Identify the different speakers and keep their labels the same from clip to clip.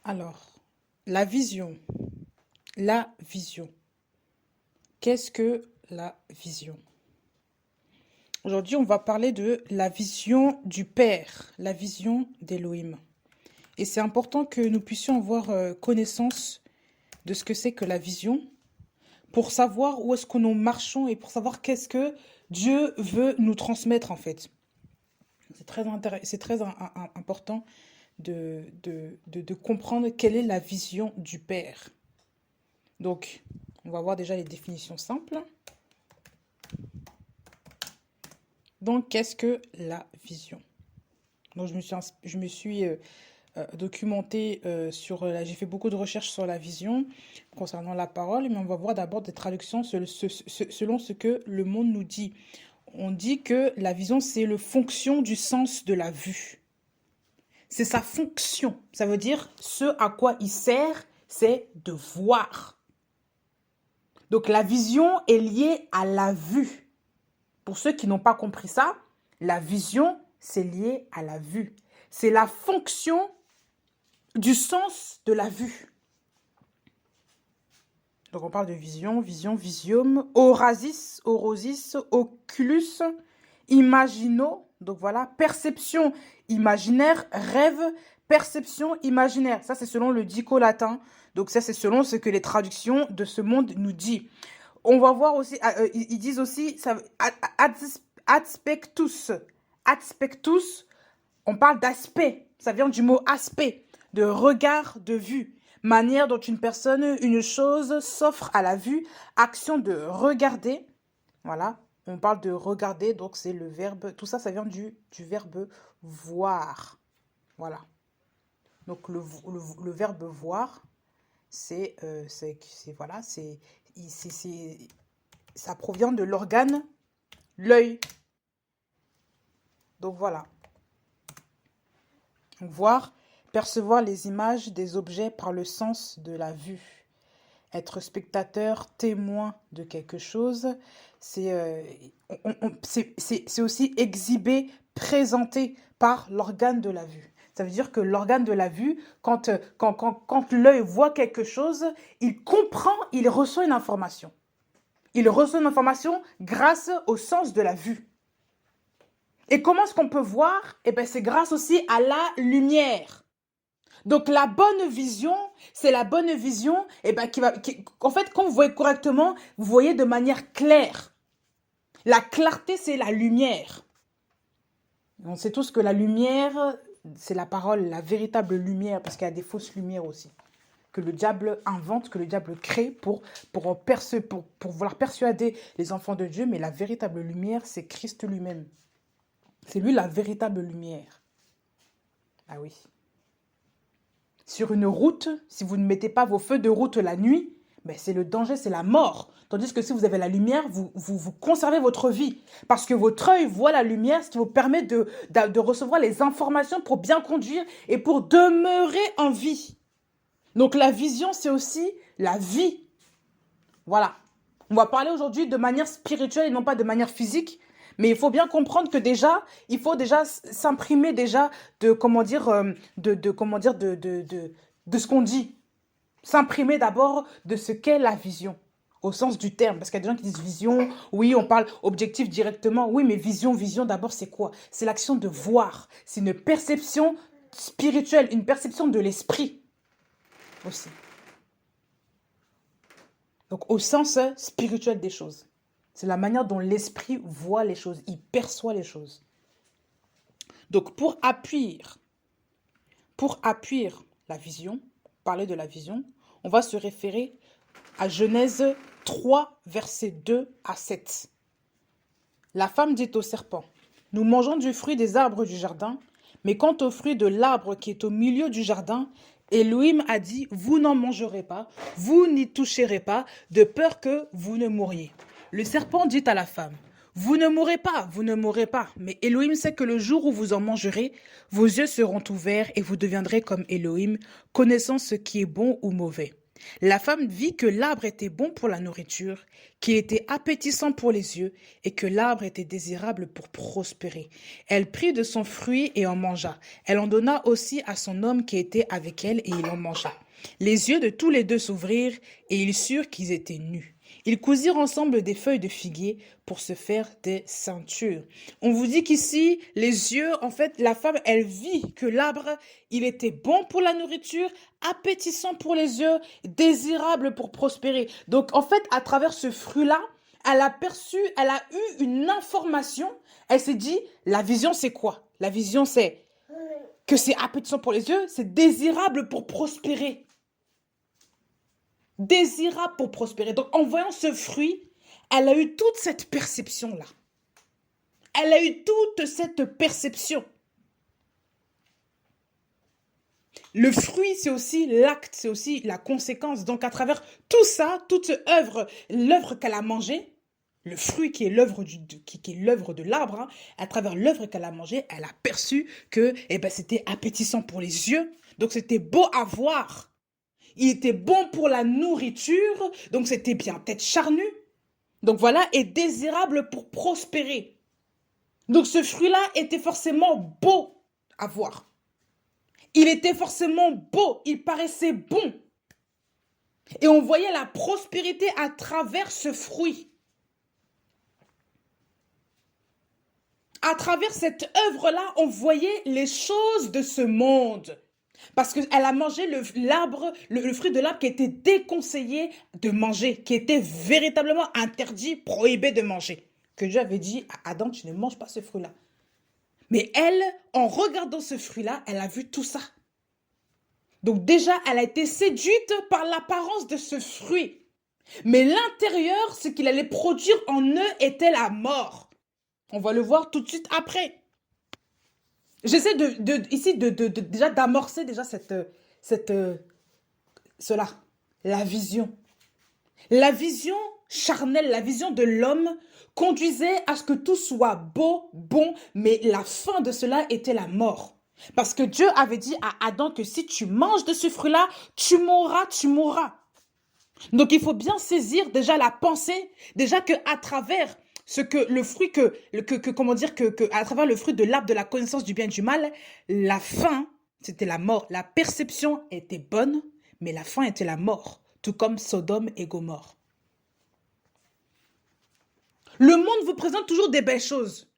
Speaker 1: Alors, la vision. La vision. Qu'est-ce que la vision? Aujourd'hui, on va parler de la vision du Père, la vision d'Élohim. Et c'est important que nous puissions avoir connaissance de ce que c'est que la vision pour savoir où est-ce que nous marchons et pour savoir qu'est-ce que Dieu veut nous transmettre en fait. C'est très important de comprendre quelle est la vision du Père. Donc, on va voir déjà les définitions simples. Donc, qu'est-ce que la vision? Donc, je me suis documentée j'ai fait beaucoup de recherches sur la vision concernant la parole, mais on va voir d'abord des traductions selon ce que le monde nous dit. On dit que la vision, c'est la fonction du sens de la vue. C'est sa fonction. Ça veut dire ce à quoi il sert, c'est de voir. Donc la vision est liée à la vue. Pour ceux qui n'ont pas compris ça, la vision, c'est lié à la vue. C'est la fonction du sens de la vue. Donc on parle de vision, visium, orasis, oculus, imagino. Donc voilà, perception imaginaire, rêve, perception imaginaire. Ça, c'est selon le dico latin. Donc ça, c'est selon ce que les traductions de ce monde nous disent. On va voir aussi, ils disent aussi, aspectus. Aspectus, on parle d'aspect. Ça vient du mot aspect, de regard, de vue. Manière dont une personne, une chose s'offre à la vue. Action de regarder. Voilà. On parle de regarder, donc c'est le verbe. Tout ça, ça vient du verbe voir. Voilà. Donc le verbe voir, voilà, ça provient de l'organe, l'œil. Donc voilà. Donc, voir, percevoir les images des objets par le sens de la vue. Être spectateur, témoin de quelque chose, c'est aussi exhibé, présenté par l'organe de la vue. Ça veut dire que l'organe de la vue, quand l'œil voit quelque chose, il comprend, il reçoit une information. Il reçoit une information grâce au sens de la vue. Et comment est-ce qu'on peut voir? Eh bien, c'est grâce aussi à la lumière. Donc, la bonne vision, c'est la bonne vision en fait, quand vous voyez correctement, vous voyez de manière claire. La clarté, c'est la lumière. On sait tous que la lumière, c'est la parole, la véritable lumière, parce qu'il y a des fausses lumières aussi, que le diable invente, que le diable crée pour vouloir persuader les enfants de Dieu, mais la véritable lumière, c'est Christ lui-même. C'est lui la véritable lumière. Ah oui. Sur une route, si vous ne mettez pas vos feux de route la nuit, ben c'est le danger, c'est la mort. Tandis que si vous avez la lumière, vous conservez votre vie. Parce que votre œil voit la lumière, ce qui vous permet de recevoir les informations pour bien conduire et pour demeurer en vie. Donc la vision, c'est aussi la vie. Voilà. On va parler aujourd'hui de manière spirituelle et non pas de manière physique. Mais il faut bien comprendre que déjà, il faut déjà s'imprimer déjà de ce qu'on dit. S'imprimer d'abord de ce qu'est la vision, au sens du terme. Parce qu'il y a des gens qui disent vision, oui, on parle objectif directement. Oui, mais vision d'abord, c'est quoi? C'est l'action de voir. C'est une perception spirituelle, une perception de l'esprit aussi. Donc, au sens spirituel des choses. C'est la manière dont l'esprit voit les choses, il perçoit les choses. Donc, pour appuyer la vision, parler de la vision, on va se référer à Genèse 3, versets 2 à 7. La femme dit au serpent, « Nous mangeons du fruit des arbres du jardin, mais quant au fruit de l'arbre qui est au milieu du jardin, Elohim a dit, vous n'en mangerez pas, vous n'y toucherez pas, de peur que vous ne mouriez. » Le serpent dit à la femme, « Vous ne mourrez pas, vous ne mourrez pas, mais Elohim sait que le jour où vous en mangerez, vos yeux seront ouverts et vous deviendrez comme Elohim, connaissant ce qui est bon ou mauvais. La femme vit que l'arbre était bon pour la nourriture, qu'il était appétissant pour les yeux et que l'arbre était désirable pour prospérer. Elle prit de son fruit et en mangea. Elle en donna aussi à son homme qui était avec elle et il en mangea. Les yeux de tous les deux s'ouvrirent et ils surent qu'ils étaient nus. Ils cousirent ensemble des feuilles de figuier pour se faire des ceintures. On vous dit qu'ici, les yeux, en fait, la femme, elle vit que l'arbre, il était bon pour la nourriture, appétissant pour les yeux, désirable pour prospérer. Donc, en fait, à travers ce fruit-là, elle a perçu, elle a eu une information. Elle s'est dit, la vision, c'est quoi? La vision, c'est que c'est appétissant pour les yeux, c'est désirable pour prospérer. Désirable pour prospérer. Donc, en voyant ce fruit, elle a eu toute cette perception-là. Elle a eu toute cette perception. Le fruit, c'est aussi l'acte, c'est aussi la conséquence. Donc, à travers tout ça, toute œuvre, l'œuvre qu'elle a mangée, le fruit qui est l'œuvre qui est l'œuvre de l'arbre, hein, à travers l'œuvre qu'elle a mangée, elle a perçu que c'était appétissant pour les yeux. Donc, c'était beau à voir. Il était bon pour la nourriture, donc c'était bien tête charnue. Donc voilà, et désirable pour prospérer. Donc ce fruit-là était forcément beau à voir. Il était forcément beau, il paraissait bon. Et on voyait la prospérité à travers ce fruit. À travers cette œuvre-là, on voyait les choses de ce monde. Parce qu'elle a mangé le fruit de l'arbre qui était déconseillé de manger, qui était véritablement interdit, prohibé de manger. Que Dieu avait dit à Adam, tu ne manges pas ce fruit-là. Mais elle, en regardant ce fruit-là, elle a vu tout ça. Donc déjà, elle a été séduite par l'apparence de ce fruit. Mais l'intérieur, ce qu'il allait produire en eux était la mort. On va le voir tout de suite après. J'essaie ici déjà d'amorcer déjà cela, la vision. La vision charnelle, la vision de l'homme conduisait à ce que tout soit beau, bon, mais la fin de cela était la mort. Parce que Dieu avait dit à Adam que si tu manges de ce fruit-là, tu mourras, tu mourras. Donc il faut bien saisir déjà la pensée, déjà que à travers ce que le fruit comment dire que à travers le fruit de l'arbre de la connaissance du bien et du mal, la fin c'était la mort. La perception était bonne, mais la fin était la mort, tout comme Sodome et Gomorrhe. Le monde vous présente toujours des belles choses.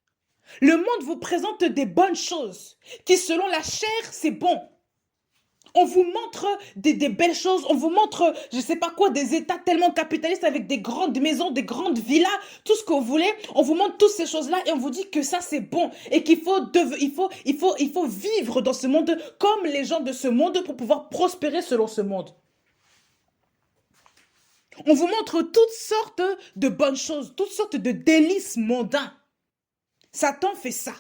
Speaker 1: Le monde vous présente des bonnes choses qui, selon la chair, c'est bon. On vous montre des belles choses, on vous montre, je ne sais pas quoi, des états tellement capitalistes avec des grandes maisons, des grandes villas, tout ce que vous voulez. On vous montre toutes ces choses-là et on vous dit que ça c'est bon et qu'il faut, il faut vivre dans ce monde comme les gens de ce monde pour pouvoir prospérer selon ce monde. On vous montre toutes sortes de bonnes choses, toutes sortes de délices mondains. Satan fait ça.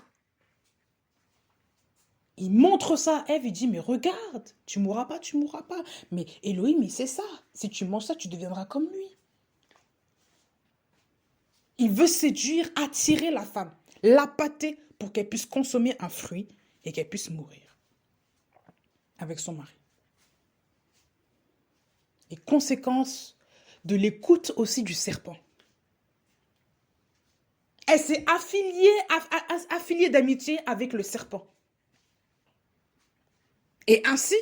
Speaker 1: Il montre ça à Ève, il dit, mais regarde, tu mourras pas, tu mourras pas. Mais Elohim, c'est ça. Si tu manges ça, tu deviendras comme lui. Il veut séduire, attirer la femme, l'appâter pour qu'elle puisse consommer un fruit et qu'elle puisse mourir avec son mari. Et conséquence de l'écoute aussi du serpent. Elle s'est affiliée d'amitié avec le serpent. Et ainsi,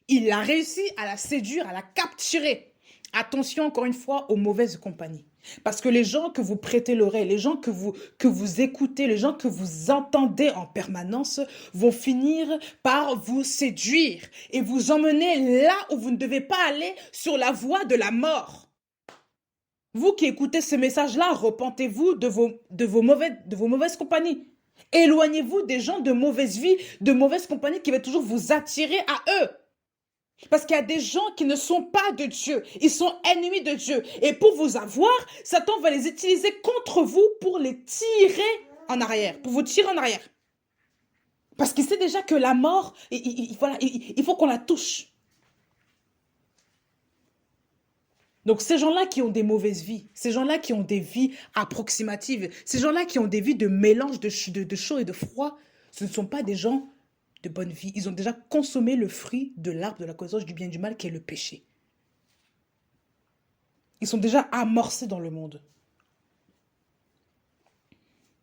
Speaker 1: il a réussi à la séduire, à la capturer. Attention encore une fois aux mauvaises compagnies. Parce que les gens que vous prêtez l'oreille, les gens que vous écoutez, les gens que vous entendez en permanence vont finir par vous séduire et vous emmener là où vous ne devez pas aller, sur la voie de la mort. Vous qui écoutez ce message-là, repentez-vous de vos mauvaises compagnies. Éloignez-vous des gens de mauvaise vie, de mauvaise compagnie qui va toujours vous attirer à eux. Parce qu'il y a des gens qui ne sont pas de Dieu. Ils sont ennemis de Dieu. Et pour vous avoir, Satan va les utiliser contre vous pour les tirer en arrière. Pour vous tirer en arrière. Parce qu'il sait déjà que la mort, il faut qu'on la touche. Donc ces gens-là qui ont des mauvaises vies, ces gens-là qui ont des vies approximatives, ces gens-là qui ont des vies de mélange de chaud et de froid, ce ne sont pas des gens de bonne vie. Ils ont déjà consommé le fruit de l'arbre de la connaissance du bien et du mal qui est le péché. Ils sont déjà amorcés dans le monde.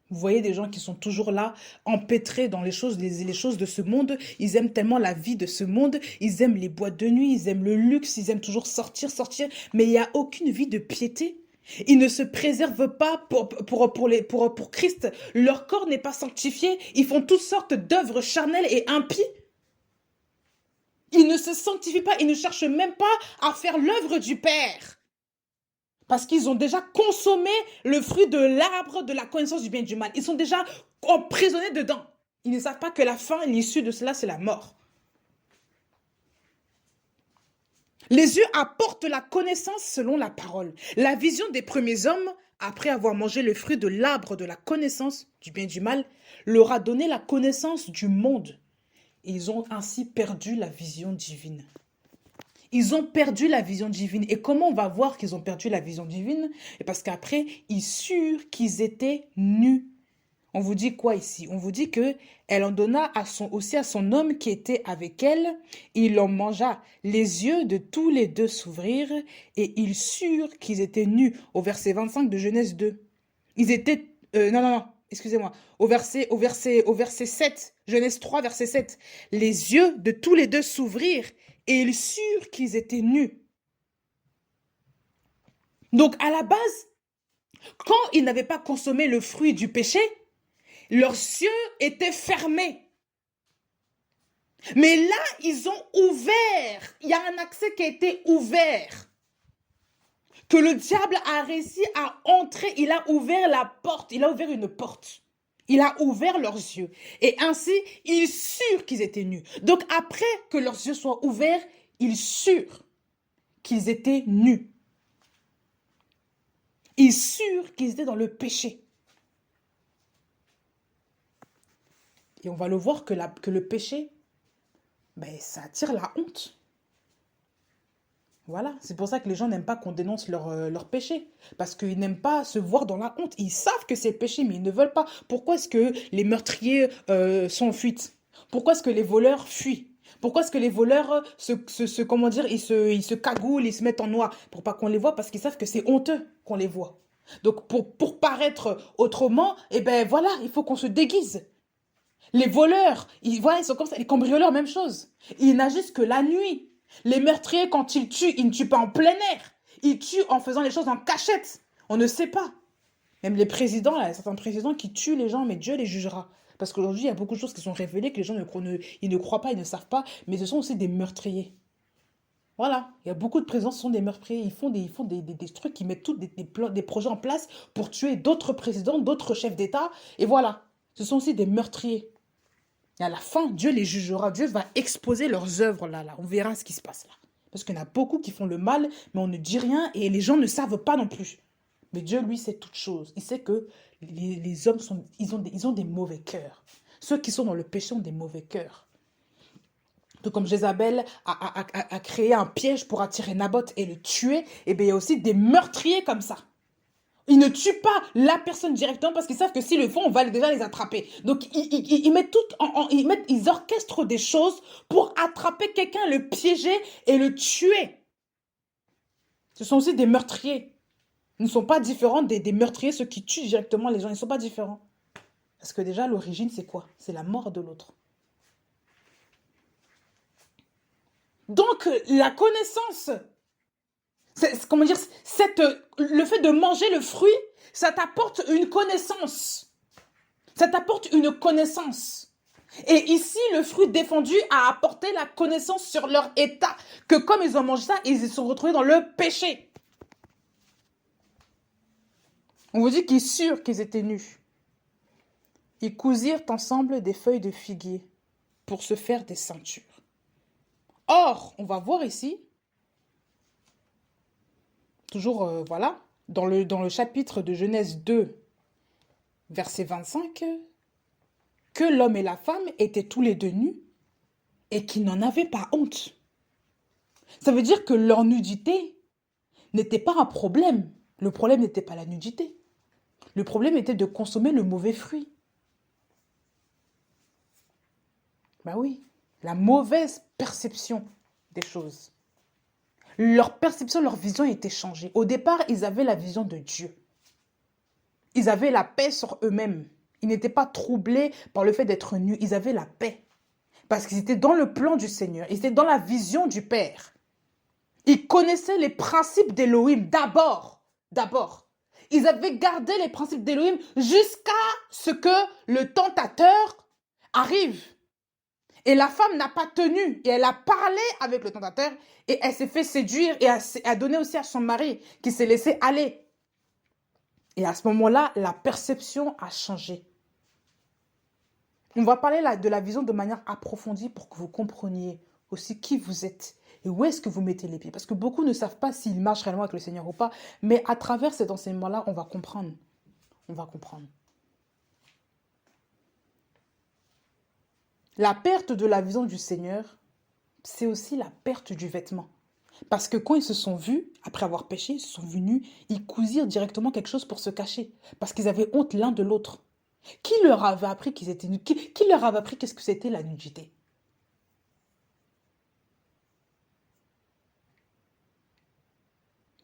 Speaker 1: Vous voyez des gens qui sont toujours là, empêtrés dans les choses de ce monde. Ils aiment tellement la vie de ce monde. Ils aiment les boîtes de nuit, ils aiment le luxe, ils aiment toujours sortir, sortir. Mais il n'y a aucune vie de piété. Ils ne se préservent pas pour Christ. Leur corps n'est pas sanctifié. Ils font toutes sortes d'œuvres charnelles et impies. Ils ne se sanctifient pas. Ils ne cherchent même pas à faire l'œuvre du Père. Parce qu'ils ont déjà consommé le fruit de l'arbre de la connaissance du bien et du mal. Ils sont déjà emprisonnés dedans. Ils ne savent pas que la fin, l'issue de cela, c'est la mort. Les yeux apportent la connaissance selon la parole. La vision des premiers hommes, après avoir mangé le fruit de l'arbre de la connaissance du bien et du mal, leur a donné la connaissance du monde. Et ils ont ainsi perdu la vision divine. Ils ont perdu la vision divine. Et comment on va voir qu'ils ont perdu la vision divine? Et parce qu'après, ils surent qu'ils étaient nus. On vous dit quoi ici? On vous dit que elle en donna aussi à son homme qui était avec elle. Il en mangea. Les yeux de tous les deux s'ouvrirent et ils surent qu'ils étaient nus. Au verset 25 de Genèse 2. Ils étaient... non, excusez-moi. Au verset 7. Genèse 3, verset 7. Les yeux de tous les deux s'ouvrirent et ils surent qu'ils étaient nus. Donc, à la base, quand ils n'avaient pas consommé le fruit du péché, leurs yeux étaient fermés. Mais là, ils ont ouvert. Il y a un accès qui a été ouvert. Que le diable a réussi à entrer. Il a ouvert la porte. Il a ouvert une porte. Il a ouvert leurs yeux. Et ainsi, ils surent qu'ils étaient nus. Donc, après que leurs yeux soient ouverts, ils surent qu'ils étaient nus. Ils surent qu'ils étaient dans le péché. Et on va le voir que le péché, ça attire la honte. Voilà, c'est pour ça que les gens n'aiment pas qu'on dénonce leur péché. Parce qu'ils n'aiment pas se voir dans la honte. Ils savent que c'est péché, mais ils ne veulent pas. Pourquoi est-ce que les meurtriers sont en fuite? Pourquoi est-ce que les voleurs fuient? Pourquoi est-ce que les voleurs comment dire, ils se cagoulent, ils se mettent en noir? Pour pas qu'on les voit, parce qu'ils savent que c'est honteux qu'on les voit. Donc pour paraître autrement, voilà, il faut qu'on se déguise. Les voleurs, ils sont comme ça. Les cambrioleurs, même chose. Ils n'agissent que la nuit. Les meurtriers, quand ils ne tuent pas en plein air. Ils tuent en faisant les choses en cachette. On ne sait pas. Même les présidents, il y a certains présidents qui tuent les gens, mais Dieu les jugera. Parce qu'aujourd'hui, il y a beaucoup de choses qui sont révélées que les gens ils ne croient pas, ils ne savent pas. Mais ce sont aussi des meurtriers. Voilà. Il y a beaucoup de présidents qui sont des meurtriers. Ils font des trucs, ils mettent tous des projets en place pour tuer d'autres présidents, d'autres chefs d'État. Et voilà. Ce sont aussi des meurtriers. Et à la fin, Dieu les jugera. Dieu va exposer leurs œuvres là. On verra ce qui se passe là. Parce qu'il y en a beaucoup qui font le mal, mais on ne dit rien et les gens ne savent pas non plus. Mais Dieu, lui, sait toutes choses. Il sait que les hommes ils ont des mauvais cœurs. Ceux qui sont dans le péché ont des mauvais cœurs. Tout comme Jézabel a créé un piège pour attirer Naboth et le tuer, et bien il y a aussi des meurtriers comme ça. Ils ne tuent pas la personne directement parce qu'ils savent que s'ils le font, on va déjà les attraper. Donc, ils mettent ils orchestrent des choses pour attraper quelqu'un, le piéger et le tuer. Ce sont aussi des meurtriers. Ils ne sont pas différents des meurtriers, ceux qui tuent directement les gens. Ils ne sont pas différents. Parce que déjà, l'origine, c'est quoi? C'est la mort de l'autre. Donc, la connaissance... Comment dire, le fait de manger le fruit, ça t'apporte une connaissance. Ça t'apporte une connaissance. Et ici, le fruit défendu a apporté la connaissance sur leur état. Que comme ils ont mangé ça, ils se sont retrouvés dans le péché. On vous dit qu'ils surent qu'ils étaient nus. Ils cousirent ensemble des feuilles de figuier pour se faire des ceintures. Or, on va voir ici, toujours, voilà, dans le chapitre de Genèse 2, verset 25, que l'homme et la femme étaient tous les deux nus et qu'ils n'en avaient pas honte. Ça veut dire que leur nudité n'était pas un problème. Le problème n'était pas la nudité. Le problème était de consommer le mauvais fruit. Ben oui, la mauvaise perception des choses. Leur perception, leur vision était changée. Au départ, ils avaient la vision de Dieu. Ils avaient la paix sur eux-mêmes. Ils n'étaient pas troublés par le fait d'être nus. Ils avaient la paix. Parce qu'ils étaient dans le plan du Seigneur. Ils étaient dans la vision du Père. Ils connaissaient les principes d'Élohim d'abord. D'abord. Ils avaient gardé les principes d'Élohim jusqu'à ce que le tentateur arrive. Et la femme n'a pas tenu. Et elle a parlé avec le tentateur. Et elle s'est fait séduire. Et a donné aussi à son mari qui s'est laissé aller. Et à ce moment-là, la perception a changé. On va parler là de la vision de manière approfondie pour que vous compreniez aussi qui vous êtes et où est-ce que vous mettez les pieds. Parce que beaucoup ne savent pas s'ils marchent réellement avec le Seigneur ou pas. Mais à travers cet enseignement-là, on va comprendre. On va comprendre. La perte de la vision du Seigneur, c'est aussi la perte du vêtement. Parce que quand ils se sont vus, après avoir péché, ils se sont vus nus, ils cousirent directement quelque chose pour se cacher. Parce qu'ils avaient honte l'un de l'autre. Qui leur avait appris qu'ils étaient nus? Qui leur avait appris qu'est-ce que c'était la nudité?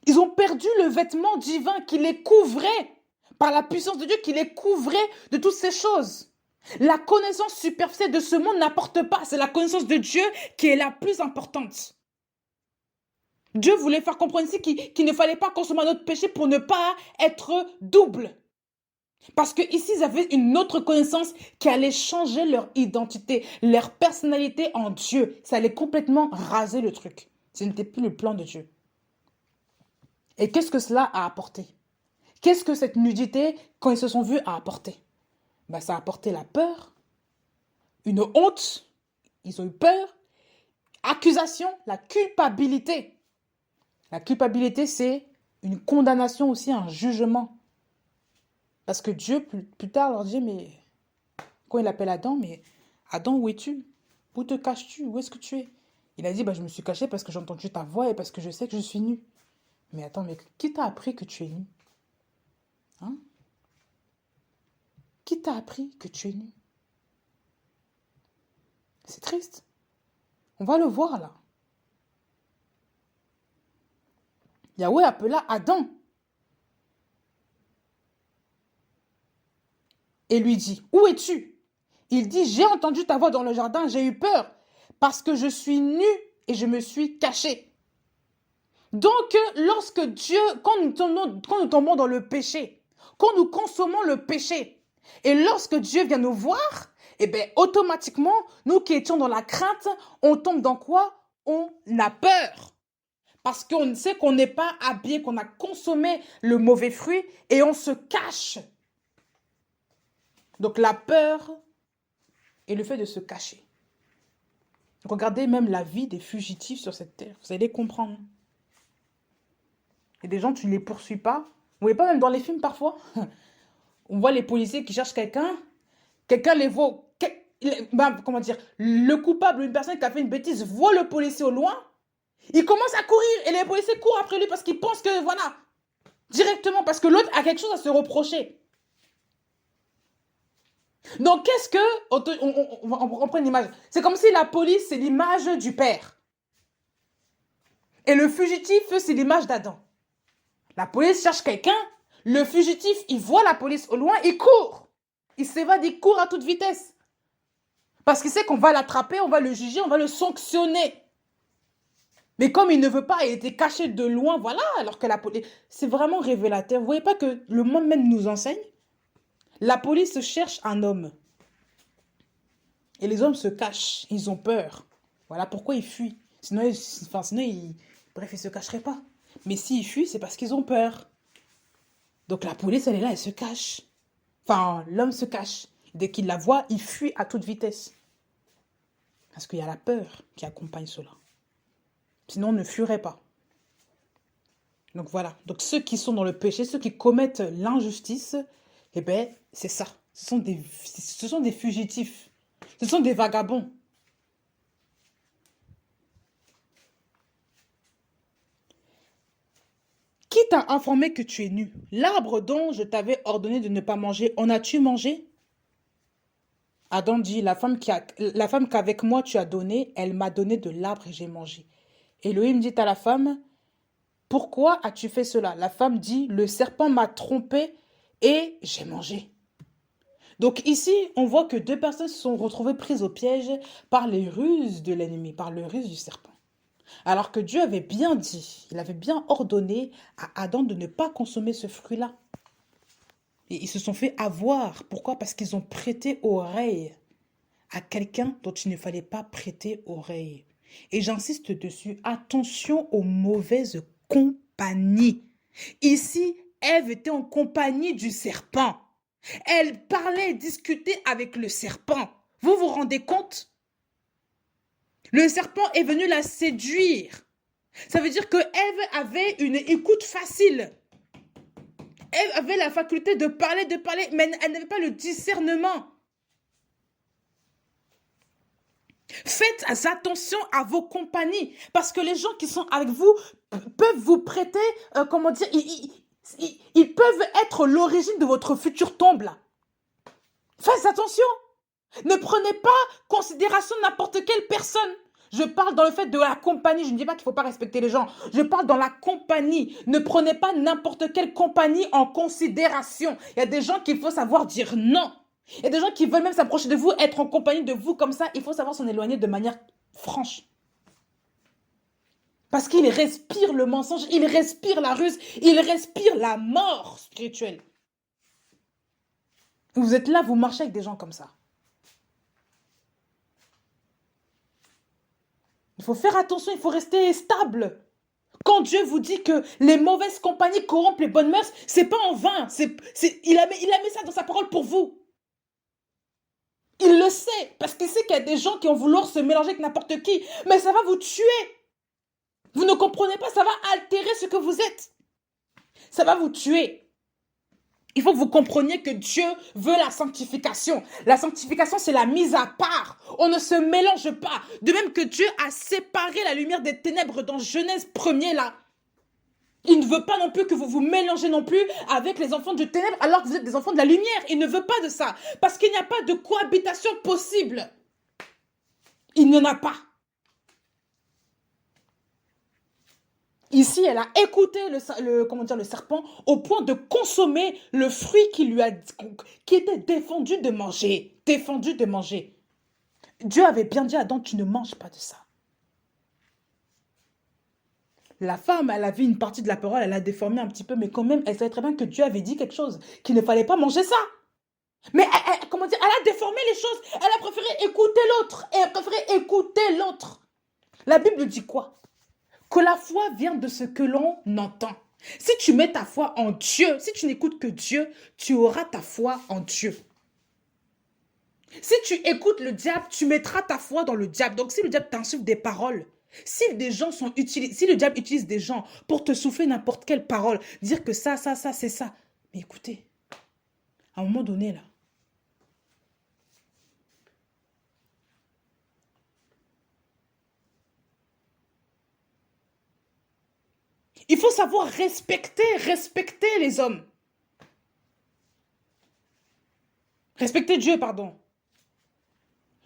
Speaker 1: Ils ont perdu le vêtement divin qui les couvrait, par la puissance de Dieu qui les couvrait de toutes ces choses. La connaissance superficielle de ce monde n'apporte pas, c'est la connaissance de Dieu qui est la plus importante. Dieu voulait faire comprendre ici qu'il ne fallait pas consommer notre péché pour ne pas être double. Parce qu'ici, ils avaient une autre connaissance qui allait changer leur identité, leur personnalité en Dieu. Ça allait complètement raser le truc. Ce n'était plus le plan de Dieu. Et qu'est-ce que cela a apporté? Qu'est-ce que cette nudité, quand ils se sont vus, a apporté? Ben, ça a apporté la peur, une honte, ils ont eu peur, accusation, la culpabilité. La culpabilité, c'est une condamnation aussi, un jugement. Parce que Dieu, plus tard, leur dit, mais quand il appelle Adam, mais Adam, où es-tu? Où te caches-tu? Où est-ce que tu es? Il a dit, bah, je me suis caché parce que j'ai entendu ta voix et parce que je sais que je suis nu. Mais attends, mais qui t'a appris que tu es nu? Hein? Qui t'a appris que tu es nu? C'est triste. On va le voir là. Yahweh appela Adam et lui dit, où es-tu? Il dit, j'ai entendu ta voix dans le jardin, j'ai eu peur parce que je suis nu et je me suis caché. Donc, lorsque Dieu, quand nous tombons dans le péché, quand nous consommons le péché, et lorsque Dieu vient nous voir, eh bien, automatiquement, nous qui étions dans la crainte, on tombe dans quoi? On a peur. Parce qu'on sait qu'on n'est pas habillé, qu'on a consommé le mauvais fruit et on se cache. Donc la peur et le fait de se cacher. Regardez même la vie des fugitifs sur cette terre. Vous allez comprendre. Et des gens, tu ne les poursuis pas. Vous voyez pas même dans les films parfois? On voit les policiers qui cherchent quelqu'un. Quelqu'un les voit. Comment dire? Le coupable, une personne qui a fait une bêtise, voit le policier au loin. Il commence à courir et les policiers courent après lui parce qu'ils pensent que, voilà, directement, parce que l'autre a quelque chose à se reprocher. Donc, qu'est-ce que... On prend une image. C'est comme si la police, c'est l'image du père. Et le fugitif, c'est l'image d'Adam. La police cherche quelqu'un. Le fugitif, il voit la police au loin, il court. Il s'évade, il court à toute vitesse. Parce qu'il sait qu'on va l'attraper, on va le juger, on va le sanctionner. Mais comme il ne veut pas, il était caché de loin, voilà, alors que la police... C'est vraiment révélateur. Vous ne voyez pas que le monde même nous enseigne? La police cherche un homme. Et les hommes se cachent, ils ont peur. Voilà pourquoi ils fuient. Sinon, bref, ils ne se cacheraient pas. Mais s'ils fuient, c'est parce qu'ils ont peur. Donc la police, elle est là, elle se cache. Enfin, l'homme se cache. Dès qu'il la voit, il fuit à toute vitesse. Parce qu'il y a la peur qui accompagne cela. Sinon, on ne fuirait pas. Donc voilà. Donc ceux qui sont dans le péché, ceux qui commettent l'injustice, eh bien, c'est ça. Ce sont des fugitifs. Ce sont des vagabonds. Qui t'a informé que tu es nu? L'arbre dont je t'avais ordonné de ne pas manger, en as-tu mangé? Adam dit, la femme qu'avec moi tu as donné, elle m'a donné de l'arbre et j'ai mangé. Elohim dit à la femme, pourquoi as-tu fait cela? La femme dit, le serpent m'a trompé et j'ai mangé. Donc ici, on voit que deux personnes se sont retrouvées prises au piège par les ruses de l'ennemi, par le ruse du serpent. Alors que Dieu avait bien dit, il avait bien ordonné à Adam de ne pas consommer ce fruit-là. Et ils se sont fait avoir. Pourquoi? Parce qu'ils ont prêté oreille à quelqu'un dont il ne fallait pas prêter oreille. Et j'insiste dessus, attention aux mauvaises compagnies. Ici, Ève était en compagnie du serpent. Elle parlait et discutait avec le serpent. Vous vous rendez compte? Le serpent est venu la séduire. Ça veut dire que Ève avait une écoute facile. Ève avait la faculté de parler, mais elle n'avait pas le discernement. Faites attention à vos compagnies, parce que les gens qui sont avec vous peuvent vous prêter, comment dire, ils peuvent être l'origine de votre future tombe là. Faites attention. Ne prenez pas considération n'importe quelle personne. Je parle dans le fait de la compagnie. Je ne dis pas qu'il ne faut pas respecter les gens. Je parle dans la compagnie. Ne prenez pas n'importe quelle compagnie en considération. Il y a des gens qu'il faut savoir dire non. Il y a des gens qui veulent même s'approcher de vous, être en compagnie de vous comme ça. Il faut savoir s'en éloigner de manière franche. Parce qu'il respire le mensonge, il respire la ruse, il respire la mort spirituelle. Vous êtes là, vous marchez avec des gens comme ça. Il faut faire attention, il faut rester stable. Quand Dieu vous dit que les mauvaises compagnies corrompent les bonnes mœurs, c'est pas en vain. Il a mis ça dans sa parole pour vous. Il le sait, parce qu'il sait qu'il y a des gens qui vont vouloir se mélanger avec n'importe qui. Mais ça va vous tuer. Vous ne comprenez pas, ça va altérer ce que vous êtes. Ça va vous tuer. Il faut que vous compreniez que Dieu veut la sanctification. La sanctification, c'est la mise à part. On ne se mélange pas. De même que Dieu a séparé la lumière des ténèbres dans Genèse 1er là. Il ne veut pas non plus que vous vous mélangez non plus avec les enfants de ténèbres alors que vous êtes des enfants de la lumière. Il ne veut pas de ça. Parce qu'il n'y a pas de cohabitation possible. Il n'y en a pas. Ici, elle a écouté le serpent au point de consommer le fruit qui était défendu de manger. Défendu de manger. Dieu avait bien dit à Adam, tu ne manges pas de ça. La femme, elle a vu une partie de la parole, elle a déformé un petit peu, mais quand même, elle savait très bien que Dieu avait dit quelque chose, qu'il ne fallait pas manger ça. Mais elle a déformé les choses. Elle a préféré écouter l'autre. Elle a préféré écouter l'autre. La Bible dit quoi? Que la foi vient de ce que l'on entend. Si tu mets ta foi en Dieu, si tu n'écoutes que Dieu, tu auras ta foi en Dieu. Si tu écoutes le diable, tu mettras ta foi dans le diable. Donc si le diable t'insuffle des paroles, si le diable utilise des gens pour te souffler n'importe quelle parole, dire que ça, c'est ça. Mais écoutez, à un moment donné là, il faut savoir respecter les hommes. Respecter Dieu, pardon.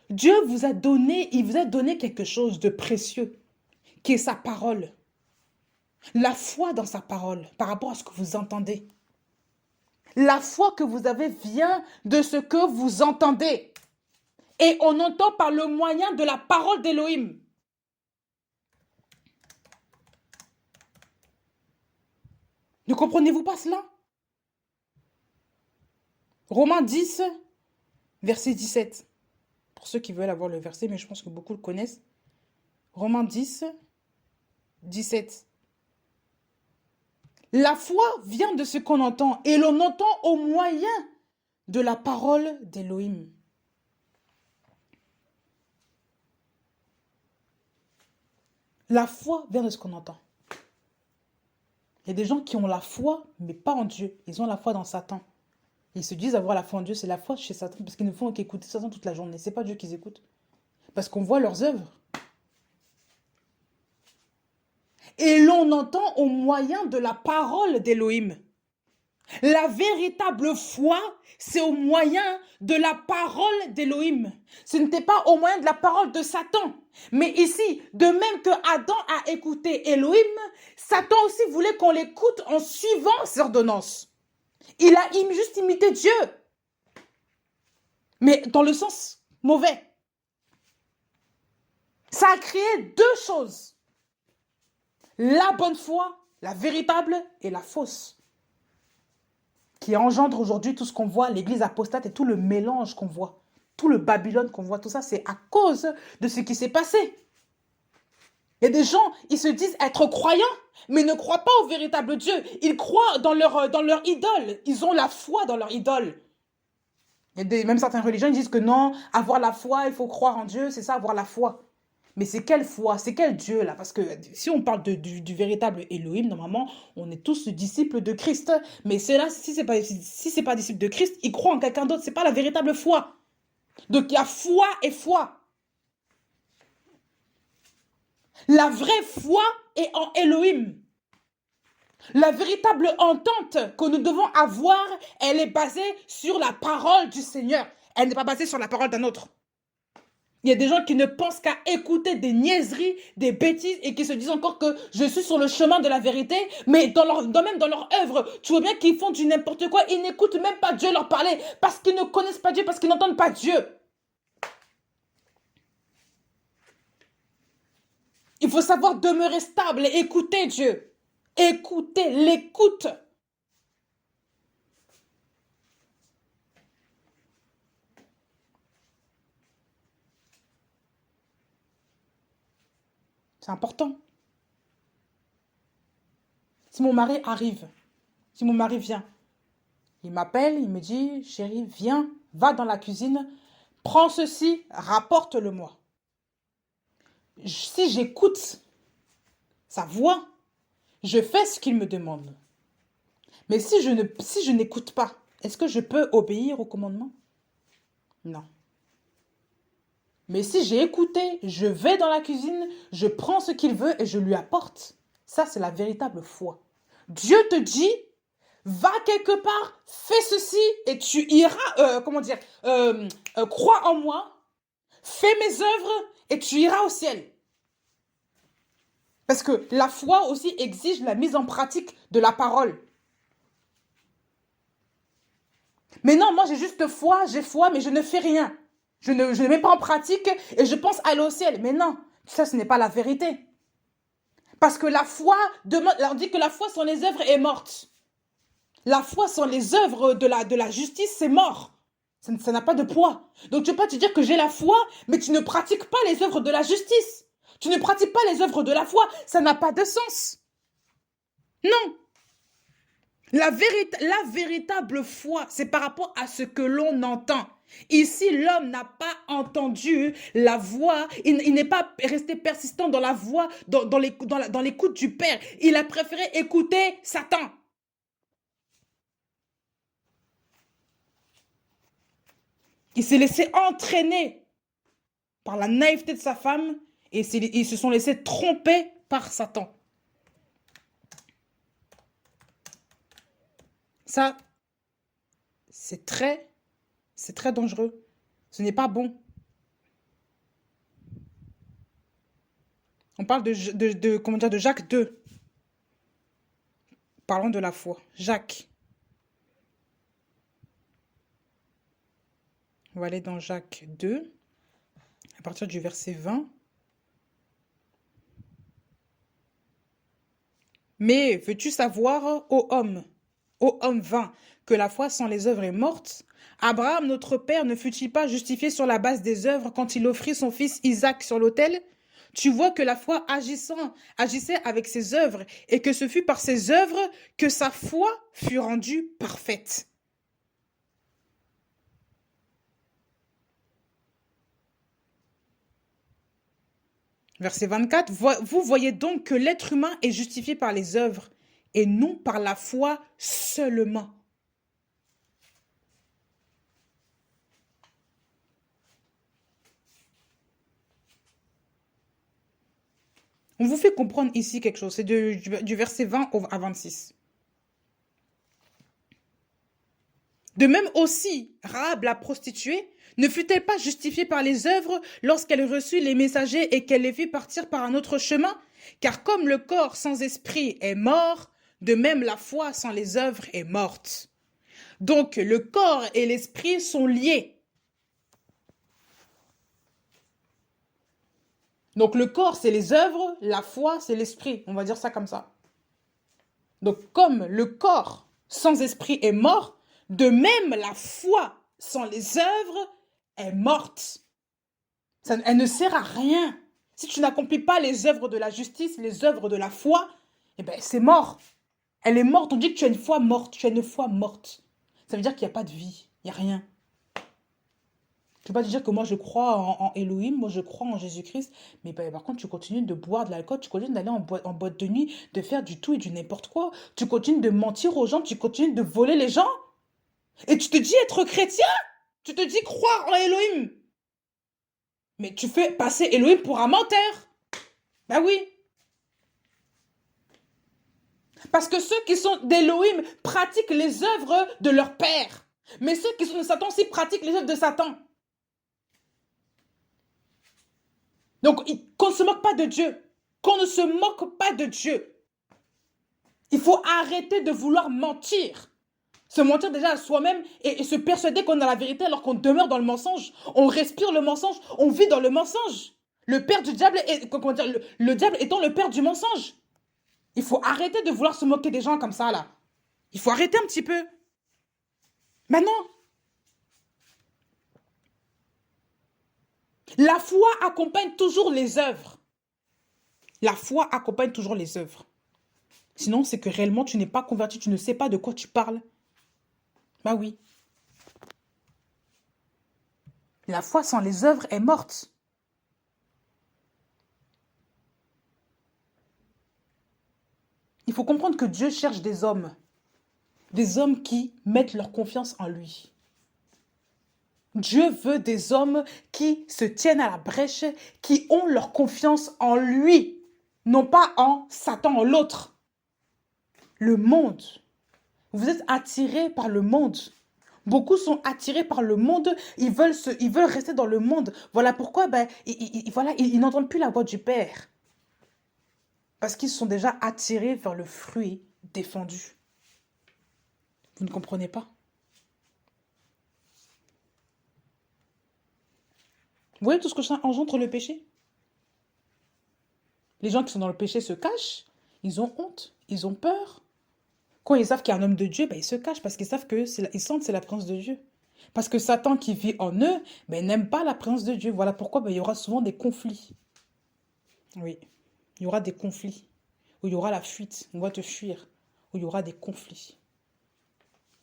Speaker 1: Dieu vous a donné, il vous a donné quelque chose de précieux, qui est sa parole. La foi dans sa parole, par rapport à ce que vous entendez. La foi que vous avez vient de ce que vous entendez. Et on entend par le moyen de la parole d'Élohim. Ne comprenez-vous pas cela? Romains 10, verset 17. Pour ceux qui veulent avoir le verset, mais je pense que beaucoup le connaissent. Romains 10, 17. La foi vient de ce qu'on entend et l'on entend au moyen de la parole d'Élohim. La foi vient de ce qu'on entend. Il y a des gens qui ont la foi, mais pas en Dieu. Ils ont la foi dans Satan. Ils se disent avoir la foi en Dieu, c'est la foi chez Satan, parce qu'ils ne font qu'écouter Satan toute la journée. C'est pas Dieu qu'ils écoutent. Parce qu'on voit leurs œuvres. Et l'on entend au moyen de la parole d'Élohim. La véritable foi, c'est au moyen de la parole d'Élohim. Ce n'était pas au moyen de la parole de Satan. Mais ici, de même que Adam a écouté Elohim, Satan aussi voulait qu'on l'écoute en suivant ses ordonnances. Il a juste imité Dieu, mais dans le sens mauvais. Ça a créé deux choses. La bonne foi, la véritable, et la fausse, qui engendre aujourd'hui tout ce qu'on voit, l'église apostate et tout le mélange qu'on voit, tout le Babylone qu'on voit, tout ça, c'est à cause de ce qui s'est passé. Il y a des gens, ils se disent être croyants, mais ne croient pas au véritable Dieu. Ils croient dans leur idole. Ils ont la foi dans leur idole. Même certaines religions ils disent que non, avoir la foi, il faut croire en Dieu, c'est ça, avoir la foi. Mais c'est quelle foi? C'est quel Dieu là? Parce que si on parle du véritable Elohim, normalement, on est tous disciples de Christ. Mais ceux-là, si c'est pas disciple de Christ, ils croient en quelqu'un d'autre. C'est pas la véritable foi. Donc il y a foi et foi. La vraie foi est en Elohim. La véritable entente que nous devons avoir, elle est basée sur la parole du Seigneur. Elle n'est pas basée sur la parole d'un autre. Il y a des gens qui ne pensent qu'à écouter des niaiseries, des bêtises et qui se disent encore que je suis sur le chemin de la vérité, mais même dans leur œuvre, tu vois bien qu'ils font du n'importe quoi, ils n'écoutent même pas Dieu leur parler parce qu'ils ne connaissent pas Dieu, parce qu'ils n'entendent pas Dieu. Il faut savoir demeurer stable et écouter Dieu. Écouter, l'écoute. C'est important. Si mon mari arrive, si mon mari vient, il m'appelle, il me dit, chérie, viens, va dans la cuisine, prends ceci, rapporte-le-moi. Si j'écoute sa voix, je fais ce qu'il me demande. Mais si je n'écoute pas, est-ce que je peux obéir au commandement? Non. Mais si j'ai écouté, je vais dans la cuisine, je prends ce qu'il veut et je lui apporte. Ça, c'est la véritable foi. Dieu te dit, va quelque part, fais ceci et tu iras, crois en moi, fais mes œuvres et tu iras au ciel. Parce que la foi aussi exige la mise en pratique de la parole. Mais non, moi j'ai juste foi, j'ai foi, mais je ne fais rien. Je ne mets pas en pratique et je pense aller au ciel. Mais non, ça ce n'est pas la vérité. Parce que la foi, on dit que la foi sans les œuvres est morte. La foi sans les œuvres de la justice, c'est mort. Ça n'a pas de poids. Donc tu peux pas te dire que j'ai la foi, mais tu ne pratiques pas les œuvres de la justice. Tu ne pratiques pas les œuvres de la foi. Ça n'a pas de sens. Non. La véritable foi, c'est par rapport à ce que l'on entend. Ici, l'homme n'a pas entendu la voix, il n'est pas resté persistant dans la voix, dans l'écoute du Père. Il a préféré écouter Satan. Il s'est laissé entraîner par la naïveté de sa femme et ils se sont laissés tromper par Satan. Ça, c'est très dangereux. Ce n'est pas bon. On parle de Jacques 2. Parlons de la foi. Jacques. On va aller dans Jacques 2, à partir du verset 20. Mais veux-tu savoir, ô homme vain, que la foi sans les œuvres est morte? Abraham, notre père, ne fut-il pas justifié sur la base des œuvres quand il offrit son fils Isaac sur l'autel? Tu vois que la foi agissait avec ses œuvres et que ce fut par ses œuvres que sa foi fut rendue parfaite. Verset 24, vous voyez donc que l'être humain est justifié par les œuvres et non par la foi seulement. On vous fait comprendre ici quelque chose, c'est du verset 20 à 26. De même aussi, Rahab la prostituée, ne fut-elle pas justifiée par les œuvres lorsqu'elle reçut les messagers et qu'elle les vit partir par un autre chemin? Car comme le corps sans esprit est mort, de même la foi sans les œuvres est morte. Donc le corps et l'esprit sont liés. Donc le corps, c'est les œuvres, la foi, c'est l'esprit. On va dire ça comme ça. Donc comme le corps sans esprit est mort, de même la foi sans les œuvres est morte. Elle ne sert à rien. Si tu n'accomplis pas les œuvres de la justice, les œuvres de la foi, eh ben c'est mort. Elle est morte. On dit que tu as une foi morte. Tu as une foi morte. Ça veut dire qu'il n'y a pas de vie. Il n'y a rien. Tu ne peux pas te dire que moi je crois en Elohim, moi je crois en Jésus-Christ, mais ben, par contre tu continues de boire de l'alcool, tu continues d'aller en boîte de nuit, de faire du tout et du n'importe quoi. Tu continues de mentir aux gens, tu continues de voler les gens. Et tu te dis être chrétien. Tu te dis croire en Elohim. Mais tu fais passer Elohim pour un menteur. Ben oui. Parce que ceux qui sont d'Elohim pratiquent les œuvres de leur père. Mais ceux qui sont de Satan aussi pratiquent les œuvres de Satan. Donc, qu'on ne se moque pas de Dieu. Qu'on ne se moque pas de Dieu. Il faut arrêter de vouloir mentir. Se mentir déjà à soi-même et se persuader qu'on a la vérité alors qu'on demeure dans le mensonge. On respire le mensonge, on vit dans le mensonge. Le père du diable, comment dire, le diable étant le père du mensonge. Il faut arrêter de vouloir se moquer des gens comme ça, là. Il faut arrêter un petit peu. Maintenant, la foi accompagne toujours les œuvres. La foi accompagne toujours les œuvres. Sinon, c'est que réellement, tu n'es pas converti, tu ne sais pas de quoi tu parles. Bah oui. La foi sans les œuvres est morte. Il faut comprendre que Dieu cherche des hommes qui mettent leur confiance en lui. Dieu veut des hommes qui se tiennent à la brèche, qui ont leur confiance en lui, non pas en Satan, en l'autre. Le monde. Vous êtes attirés par le monde. Beaucoup sont attirés par le monde, ils veulent rester dans le monde. Voilà pourquoi ils n'entendent plus la voix du Père. Parce qu'ils sont déjà attirés vers le fruit défendu. Vous ne comprenez pas? Vous voyez tout ce que ça engendre le péché? Les gens qui sont dans le péché se cachent, ils ont honte, ils ont peur. Quand ils savent qu'il y a un homme de Dieu, ils se cachent parce qu'ils savent ils sentent que c'est la présence de Dieu. Parce que Satan qui vit en eux, n'aime pas la présence de Dieu. Voilà pourquoi il y aura souvent des conflits. Oui, il y aura des conflits. Où il y aura la fuite, on va te fuir. Où il y aura des conflits.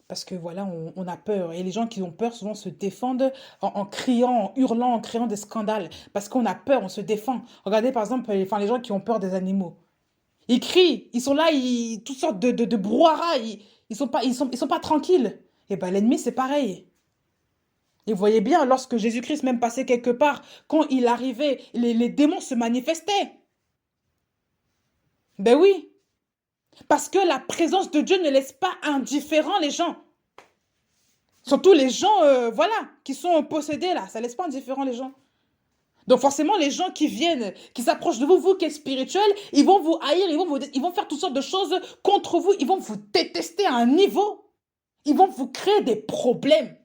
Speaker 1: Parce que voilà, on a peur. Et les gens qui ont peur souvent se défendent en criant, en hurlant, en créant des scandales. Parce qu'on a peur, on se défend. Regardez par exemple les gens qui ont peur des animaux. Ils crient, ils sont là, toutes sortes de brouhaha, ils sont pas tranquilles. Et ben l'ennemi c'est pareil. Et vous voyez bien, lorsque Jésus-Christ même passait quelque part, quand il arrivait, les démons se manifestaient. Ben oui. Parce que la présence de Dieu ne laisse pas indifférents les gens. Surtout les gens, qui sont possédés là, ça ne laisse pas indifférents les gens. Donc forcément, les gens qui viennent, qui s'approchent de vous, vous qui êtes spirituel, ils vont vous haïr, ils vont faire toutes sortes de choses contre vous, ils vont vous détester à un niveau. Ils vont vous créer des problèmes.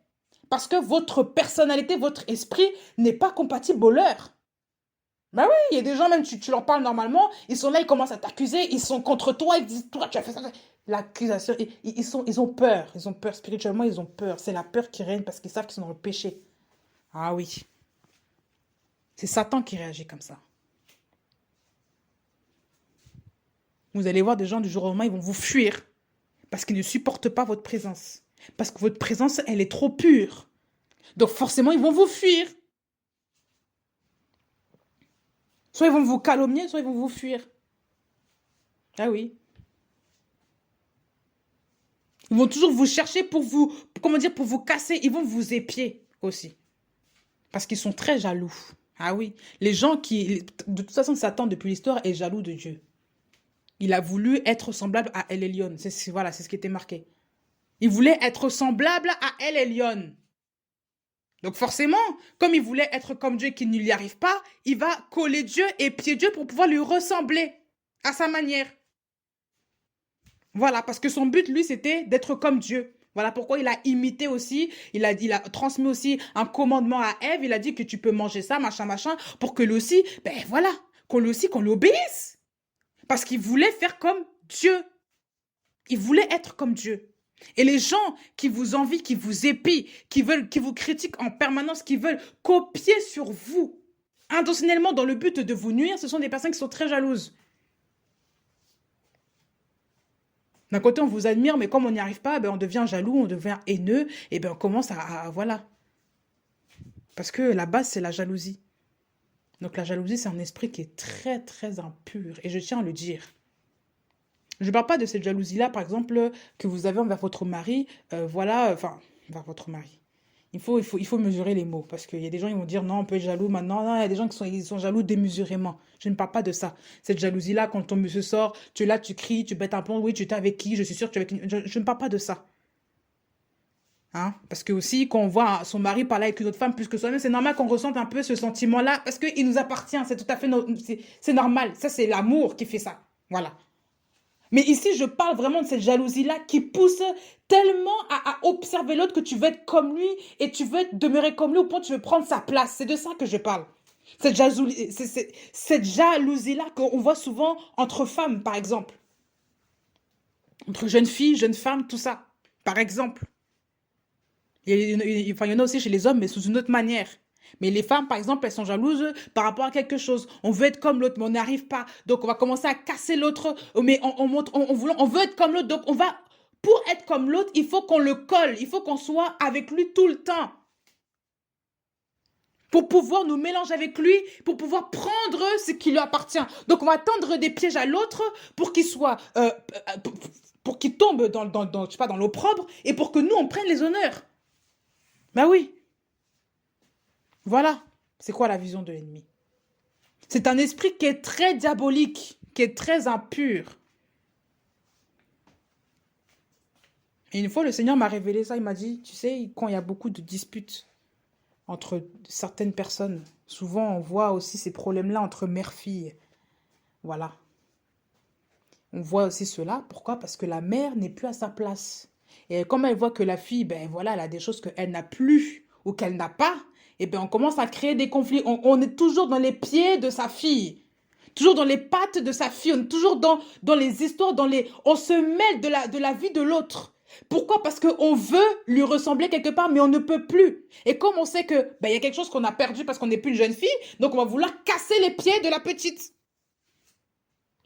Speaker 1: Parce que votre personnalité, votre esprit n'est pas compatible au leur. Ben oui, il y a des gens, même tu leur parles normalement, ils sont là, ils commencent à t'accuser, ils sont contre toi, ils disent, toi, tu as fait ça. L'accusation, ils ont peur, spirituellement, ils ont peur. C'est la peur qui règne parce qu'ils savent qu'ils sont dans le péché. Ah oui. C'est Satan qui réagit comme ça. Vous allez voir des gens du jour au lendemain, ils vont vous fuir parce qu'ils ne supportent pas votre présence. Parce que votre présence, elle est trop pure. Donc forcément, ils vont vous fuir. Soit ils vont vous calomnier, soit ils vont vous fuir. Ah oui. Ils vont toujours vous chercher pour vous, pour vous casser. Ils vont vous épier aussi. Parce qu'ils sont très jaloux. Ah oui. Les gens de toute façon, Satan, depuis l'histoire, est jaloux de Dieu. Il a voulu être semblable à El Elyon. Voilà, c'est ce qui était marqué. Il voulait être semblable à El Elyon. Donc forcément, comme il voulait être comme Dieu et qu'il ne lui arrive pas, il va coller Dieu et pied Dieu pour pouvoir lui ressembler à sa manière. Voilà, parce que son but, lui, c'était d'être comme Dieu. Voilà pourquoi il a imité aussi, il a transmis aussi un commandement à Ève, il a dit que tu peux manger ça, machin, machin, pour que lui aussi, ben voilà, qu'on lui obéisse. Parce qu'il voulait faire comme Dieu. Il voulait être comme Dieu. Et les gens qui vous envient, qui vous épient, qui vous critiquent en permanence, qui veulent copier sur vous, intentionnellement dans le but de vous nuire, ce sont des personnes qui sont très jalouses. D'un côté, on vous admire, mais comme on n'y arrive pas, ben, on devient jaloux, on devient haineux, et ben on commence voilà. Parce que la base, c'est la jalousie. Donc la jalousie, c'est un esprit qui est très, très impur. Et je tiens à le dire. Je ne parle pas de cette jalousie-là, par exemple, que vous avez envers votre mari. Voilà, enfin, envers votre mari. Il faut mesurer les mots. Parce qu'il y a des gens qui vont dire non, on peut être jaloux maintenant. Non, il y a des gens ils sont jaloux démesurément. Je ne parle pas de ça. Cette jalousie-là, quand ton monsieur sort, tu es là, tu cries, tu bêtes un plomb. Oui, tu étais avec qui? Je suis sûre que tu es avec une... Je ne parle pas de ça. Hein? Parce que aussi, quand on voit son mari parler avec une autre femme plus que soi-même, c'est normal qu'on ressente un peu ce sentiment-là. Parce qu'il nous appartient. C'est tout à fait... C'est normal. Ça, c'est l'amour qui fait ça. Voilà. Mais ici, je parle vraiment de cette jalousie-là qui pousse tellement à observer l'autre que tu veux être comme lui et tu veux demeurer comme lui au point que tu veux prendre sa place. C'est de ça que je parle. Cette jalousie-là qu'on voit souvent entre femmes, par exemple. Entre jeunes filles, jeunes femmes, tout ça. Par exemple. Enfin, il y en a aussi chez les hommes, mais sous une autre manière. Mais les femmes, par exemple, elles sont jalouses par rapport à quelque chose. On veut être comme l'autre, mais on n'arrive pas. Donc, on va commencer à casser l'autre. Mais on veut être comme l'autre. Donc, pour être comme l'autre, il faut qu'on le colle. Il faut qu'on soit avec lui tout le temps. Pour pouvoir nous mélanger avec lui, pour pouvoir prendre ce qui lui appartient. Donc, on va tendre des pièges à l'autre pour qu'il soit... pour qu'il tombe je sais pas, dans l'opprobre et pour que nous, on prenne les honneurs. Ben oui. Voilà, c'est quoi la vision de l'ennemi? C'est un esprit qui est très diabolique, qui est très impur. Et une fois, le Seigneur m'a révélé ça, il m'a dit, tu sais, quand il y a beaucoup de disputes entre certaines personnes, souvent on voit aussi ces problèmes-là entre mère-fille. Voilà. On voit aussi cela. Pourquoi? Parce que la mère n'est plus à sa place. Et comme elle voit que la fille, ben voilà, elle a des choses qu'elle n'a plus ou qu'elle n'a pas, et ben on commence à créer des conflits. On est toujours dans les pieds de sa fille. Toujours dans les pattes de sa fille. On est toujours dans les histoires, on se mêle de la vie de l'autre. Pourquoi? Parce qu'on veut lui ressembler quelque part, mais on ne peut plus. Et comme on sait que ben, y a quelque chose qu'on a perdu parce qu'on n'est plus une jeune fille, donc on va vouloir casser les pieds de la petite.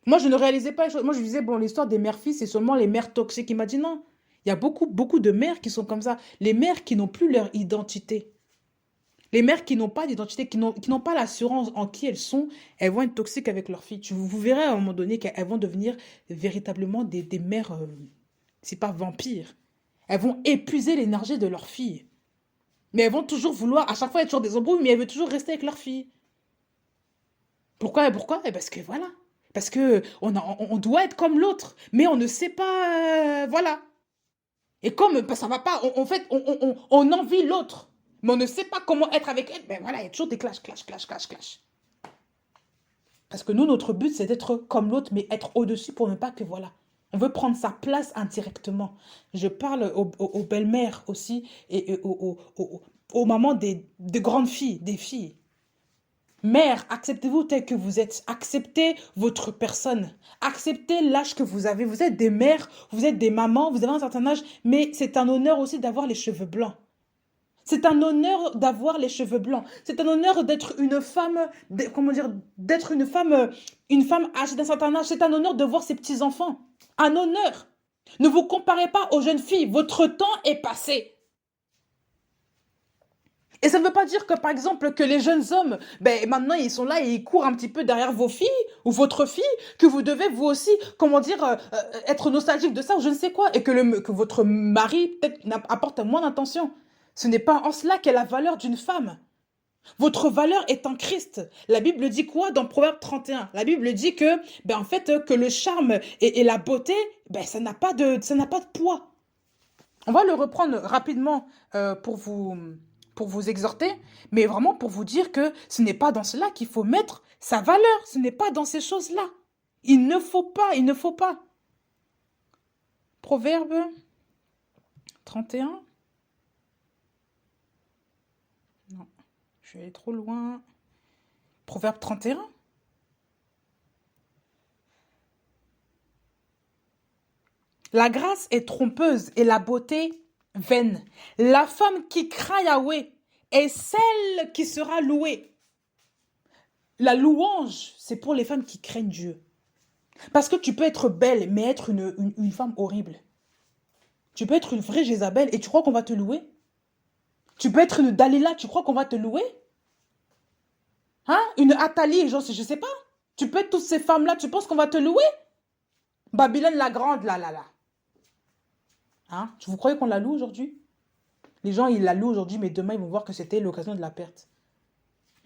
Speaker 1: Moi, je ne réalisais pas les choses. Moi, je disais, bon, l'histoire des mères-filles, c'est seulement les mères toxiques. Il m'a dit non. Il y a beaucoup, beaucoup de mères qui sont comme ça. Les mères qui n'ont plus leur identité. Les mères qui n'ont pas d'identité, qui n'ont pas l'assurance en qui elles sont, elles vont être toxiques avec leurs filles. Vous verrez à un moment donné qu'elles vont devenir véritablement des mères, c'est pas vampires. Elles vont épuiser l'énergie de leurs filles. Mais elles vont toujours vouloir, à chaque fois, il y a toujours des embrouilles, mais elles veulent toujours rester avec leurs filles. Pourquoi? Parce que voilà. Parce que on doit être comme l'autre, mais on ne sait pas, voilà. Et comme ça va pas, en fait, on envie l'autre, mais on ne sait pas comment être avec elle, ben voilà, il y a toujours des clashs, clash, clash, clash, clash. Parce que nous, notre but, c'est d'être comme l'autre, mais être au-dessus pour ne pas que, voilà. On veut prendre sa place indirectement. Je parle aux belles-mères aussi et aux mamans des grandes filles, des filles. Mère, acceptez-vous tel que vous êtes. Acceptez votre personne. Acceptez l'âge que vous avez. Vous êtes des mères, vous êtes des mamans, vous avez un certain âge, mais c'est un honneur aussi d'avoir les cheveux blancs. C'est un honneur d'avoir les cheveux blancs. C'est un honneur d'être une femme, comment dire, d'être une femme âgée d'un certain âge. C'est un honneur de voir ses petits-enfants. Un honneur. Ne vous comparez pas aux jeunes filles. Votre temps est passé. Et ça ne veut pas dire que, par exemple, que les jeunes hommes, ben, maintenant, ils sont là et ils courent un petit peu derrière vos filles ou votre fille, que vous devez, vous aussi, comment dire, être nostalgique de ça ou je ne sais quoi, et que votre mari, peut-être, apporte moins d'attention. Ce n'est pas en cela qu'est la valeur d'une femme. Votre valeur est en Christ. La Bible dit quoi dans Proverbe 31? La Bible dit que, ben, en fait, que le charme et la beauté, ben, ça n'a pas de poids. On va le reprendre rapidement pour vous exhorter, mais vraiment pour vous dire que ce n'est pas dans cela qu'il faut mettre sa valeur, ce n'est pas dans ces choses-là. Il ne faut pas, il ne faut pas. Proverbe 31. Non, je suis allée trop loin. Proverbe 31. La grâce est trompeuse et la beauté vaine. La femme qui craint Yahweh est celle qui sera louée. La louange, c'est pour les femmes qui craignent Dieu. Parce que tu peux être belle, mais être une femme horrible. Tu peux être une vraie Jézabel et tu crois qu'on va te louer? Tu peux être une Dalila, tu crois qu'on va te louer? Hein? Une Athalie, je sais pas. Tu peux être toutes ces femmes-là, tu penses qu'on va te louer? Babylone la grande, là. Hein? Vous croyez qu'on la loue aujourd'hui? Les gens, ils la louent aujourd'hui, mais demain, ils vont voir que c'était l'occasion de la perte.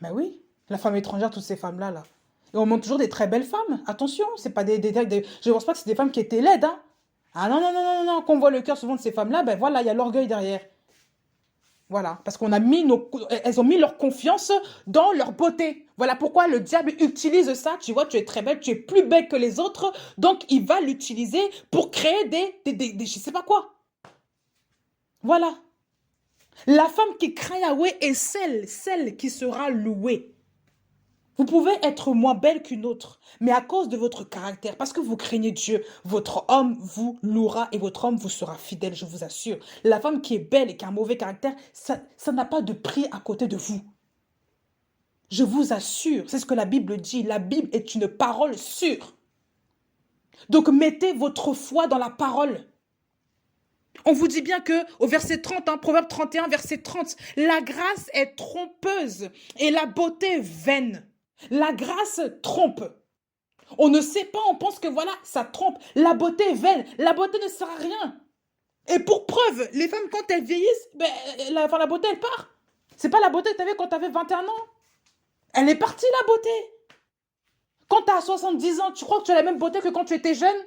Speaker 1: Ben oui, la femme étrangère, toutes ces femmes-là, là. Et on montre toujours des très belles femmes. Attention, c'est pas je pense pas que c'est des femmes qui étaient laides, hein. Ah non, non, non, non, non, quand on voit le cœur souvent de ces femmes-là, ben voilà, il y a l'orgueil derrière. Voilà, parce qu'on a mis elles ont mis leur confiance dans leur beauté. Voilà pourquoi le diable utilise ça. Tu vois, tu es très belle, tu es plus belle que les autres, donc il va l'utiliser pour créer je sais pas quoi. Voilà. La femme qui craint Yahweh est celle qui sera louée. Vous pouvez être moins belle qu'une autre, mais à cause de votre caractère, parce que vous craignez Dieu, votre homme vous louera et votre homme vous sera fidèle, je vous assure. La femme qui est belle et qui a un mauvais caractère, ça n'a pas de prix à côté de vous. Je vous assure, c'est ce que la Bible dit. La Bible est une parole sûre. Donc mettez votre foi dans la parole. On vous dit bien que au verset 30, hein, Proverbe 31, verset 30, la grâce est trompeuse et la beauté vaine. La grâce trompe. On ne sait pas, on pense que voilà, ça trompe. La beauté est vaine. La beauté ne sert à rien. Et pour preuve, les femmes, quand elles vieillissent, ben, la beauté, elle part. C'est pas la beauté que tu avais quand tu avais 21 ans. Elle est partie, la beauté. Quand tu as 70 ans, tu crois que tu as la même beauté que quand tu étais jeune?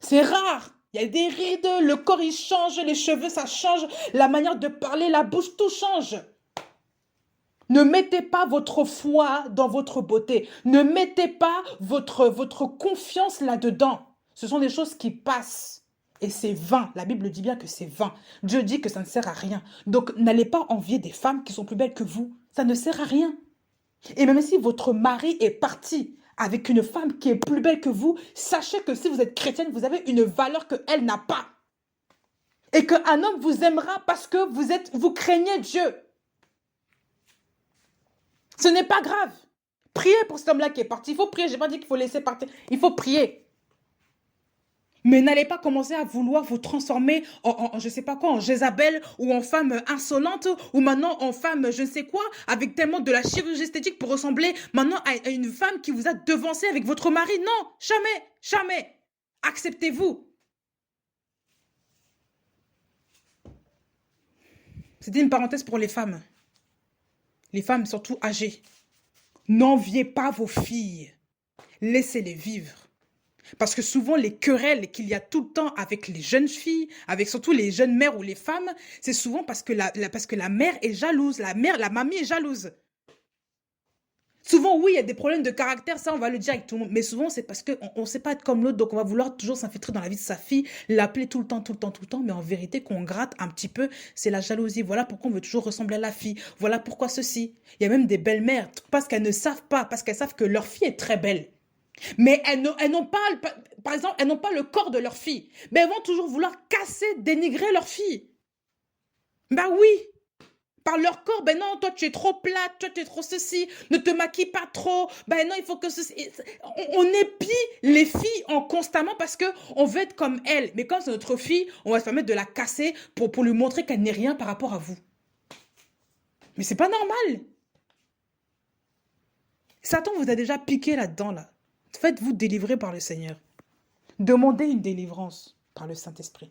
Speaker 1: C'est rare. Il y a des rides, le corps, il change, les cheveux, ça change, la manière de parler, la bouche, tout change. Ne mettez pas votre foi dans votre beauté. Ne mettez pas votre confiance là-dedans. Ce sont des choses qui passent. Et c'est vain. La Bible dit bien que c'est vain. Dieu dit que ça ne sert à rien. Donc, n'allez pas envier des femmes qui sont plus belles que vous. Ça ne sert à rien. Et même si votre mari est parti avec une femme qui est plus belle que vous, sachez que si vous êtes chrétienne, vous avez une valeur qu'elle n'a pas. Et qu'un homme vous aimera parce que vous craignez Dieu. Ce n'est pas grave. Priez pour cet homme-là qui est parti. Il faut prier. Je n'ai pas dit qu'il faut laisser partir. Il faut prier. Mais n'allez pas commencer à vouloir vous transformer je ne sais pas quoi, en Jézabel ou en femme insolente ou maintenant en femme je ne sais quoi, avec tellement de la chirurgie esthétique pour ressembler maintenant à une femme qui vous a devancé avec votre mari. Non, jamais, jamais. Acceptez-vous. C'était une parenthèse pour les femmes. Les femmes surtout âgées. N'enviez pas vos filles. Laissez-les vivre. Parce que souvent, les querelles qu'il y a tout le temps avec les jeunes filles, avec surtout les jeunes mères ou les femmes, c'est souvent parce que la mère est jalouse, la mamie est jalouse. Souvent, oui, il y a des problèmes de caractère, ça, on va le dire avec tout le monde. Mais souvent, c'est parce qu'on ne sait pas être comme l'autre, donc on va vouloir toujours s'infiltrer dans la vie de sa fille, l'appeler tout le temps, tout le temps, tout le temps. Mais en vérité, qu'on gratte un petit peu, c'est la jalousie. Voilà pourquoi on veut toujours ressembler à la fille. Voilà pourquoi ceci. Il y a même des belles-mères, parce qu'elles ne savent pas, parce qu'elles savent que leur fille est très belle. Mais elles n'ont pas, par exemple, elles n'ont pas le corps de leur fille. Mais elles vont toujours vouloir casser, dénigrer leur fille. Ben oui. Par leur corps, ben non, toi tu es trop plate, toi tu es trop ceci, ne te maquille pas trop, ben non, il faut que ceci... On épie les filles constamment parce qu'on veut être comme elles. Mais comme c'est notre fille, on va se permettre de la casser pour lui montrer qu'elle n'est rien par rapport à vous. Mais c'est pas normal. Satan vous a déjà piqué là-dedans, là. Faites-vous délivrer par le Seigneur. Demandez une délivrance par le Saint-Esprit.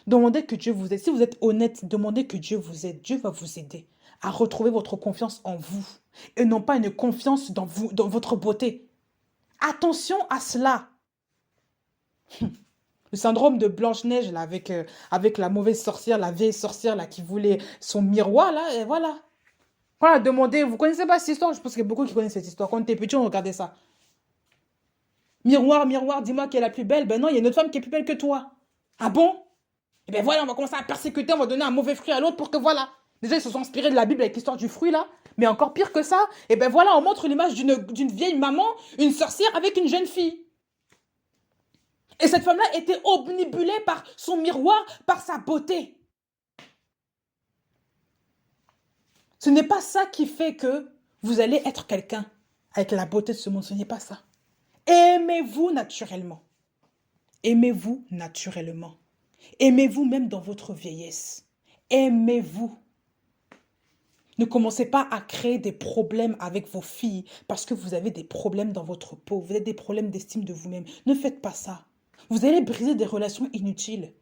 Speaker 1: Demandez que Dieu vous aide. Si vous êtes honnête, demandez que Dieu vous aide. Dieu va vous aider à retrouver votre confiance en vous et non pas une confiance dans votre beauté. Attention à cela. Le syndrome de Blanche-Neige, là, avec la mauvaise sorcière, la vieille sorcière, là, qui voulait son miroir, là, et voilà. Quand on a demandé, vous connaissez pas cette histoire? Je pense qu'il y a beaucoup qui connaissent cette histoire. Quand on était petit, on regardait ça. Miroir, miroir, dis-moi qui est la plus belle. Ben non, il y a une autre femme qui est plus belle que toi. Ah bon? Eh ben voilà, on va commencer à persécuter, on va donner un mauvais fruit à l'autre pour que voilà. Déjà, ils se sont inspirés de la Bible avec l'histoire du fruit, là. Mais encore pire que ça, eh ben voilà, on montre l'image d'une vieille maman, une sorcière avec une jeune fille. Et cette femme-là était obnubilée par son miroir, par sa beauté. Ce n'est pas ça qui fait que vous allez être quelqu'un avec la beauté de ce monde. Ce n'est pas ça. Aimez-vous naturellement. Aimez-vous naturellement. Aimez-vous même dans votre vieillesse. Aimez-vous. Ne commencez pas à créer des problèmes avec vos filles parce que vous avez des problèmes dans votre peau. Vous avez des problèmes d'estime de vous-même. Ne faites pas ça. Vous allez briser des relations inutiles.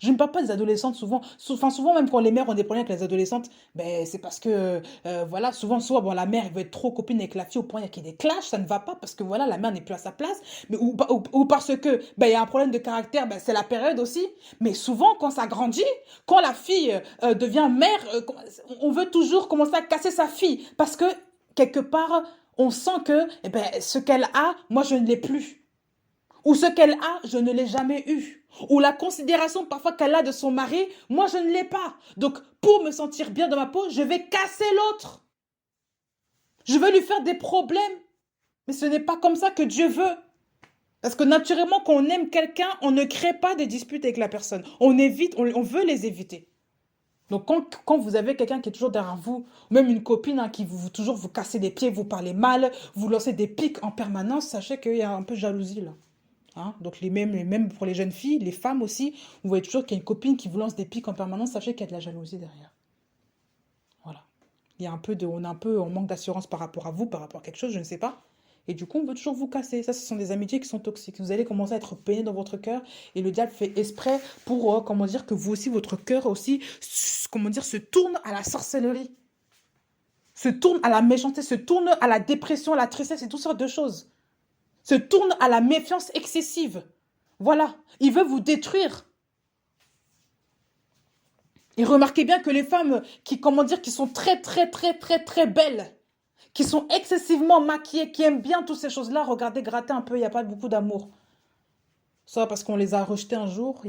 Speaker 1: Je ne parle pas des adolescentes souvent. Souvent même quand les mères ont des problèmes avec les adolescentes, ben, c'est parce que, voilà, souvent, soit bon, la mère elle veut être trop copine avec la fille au point qu'il y a des clashs, ça ne va pas parce que voilà, la mère n'est plus à sa place, mais, ou parce que ben, il y a un problème de caractère, ben, c'est la période aussi. Mais souvent, quand ça grandit, quand la fille devient mère, on veut toujours commencer à casser sa fille parce que quelque part, on sent que eh ben, ce qu'elle a, moi je ne l'ai plus. Ou ce qu'elle a, je ne l'ai jamais eu. Ou la considération parfois qu'elle a de son mari, moi je ne l'ai pas. Donc pour me sentir bien dans ma peau, je vais casser l'autre. Je veux lui faire des problèmes. Mais ce n'est pas comme ça que Dieu veut. Parce que naturellement, quand on aime quelqu'un, on ne crée pas des disputes avec la personne. On évite, on veut les éviter. Donc quand vous avez quelqu'un qui est toujours derrière vous, ou même une copine hein, qui toujours vous cassez les pieds, vous parlez mal, vous lancez des pics en permanence, sachez qu'il y a un peu de jalousie là. Hein, donc même pour les jeunes filles, les femmes aussi, vous voyez toujours qu'il y a une copine qui vous lance des pics en permanence, sachez qu'il y a de la jalousie derrière. Voilà. Il y a un peu on est un peu en manque d'assurance par rapport à vous, par rapport à quelque chose, je ne sais pas. Et du coup, on veut toujours vous casser. Ça, ce sont des amitiés qui sont toxiques. Vous allez commencer à être peiné dans votre cœur et le diable fait exprès pour, comment dire, que vous aussi, votre cœur aussi, comment dire, se tourne à la sorcellerie, se tourne à la méchanceté, se tourne à la dépression, à la tristesse et toutes sortes de choses. Se tourne à la méfiance excessive. Voilà, il veut vous détruire. Et remarquez bien que les femmes qui, comment dire, qui sont très, très, très, très, très belles, qui sont excessivement maquillées, qui aiment bien toutes ces choses-là, regardez, grattez un peu, il n'y a pas beaucoup d'amour. Ça, parce qu'on les a rejetées un jour,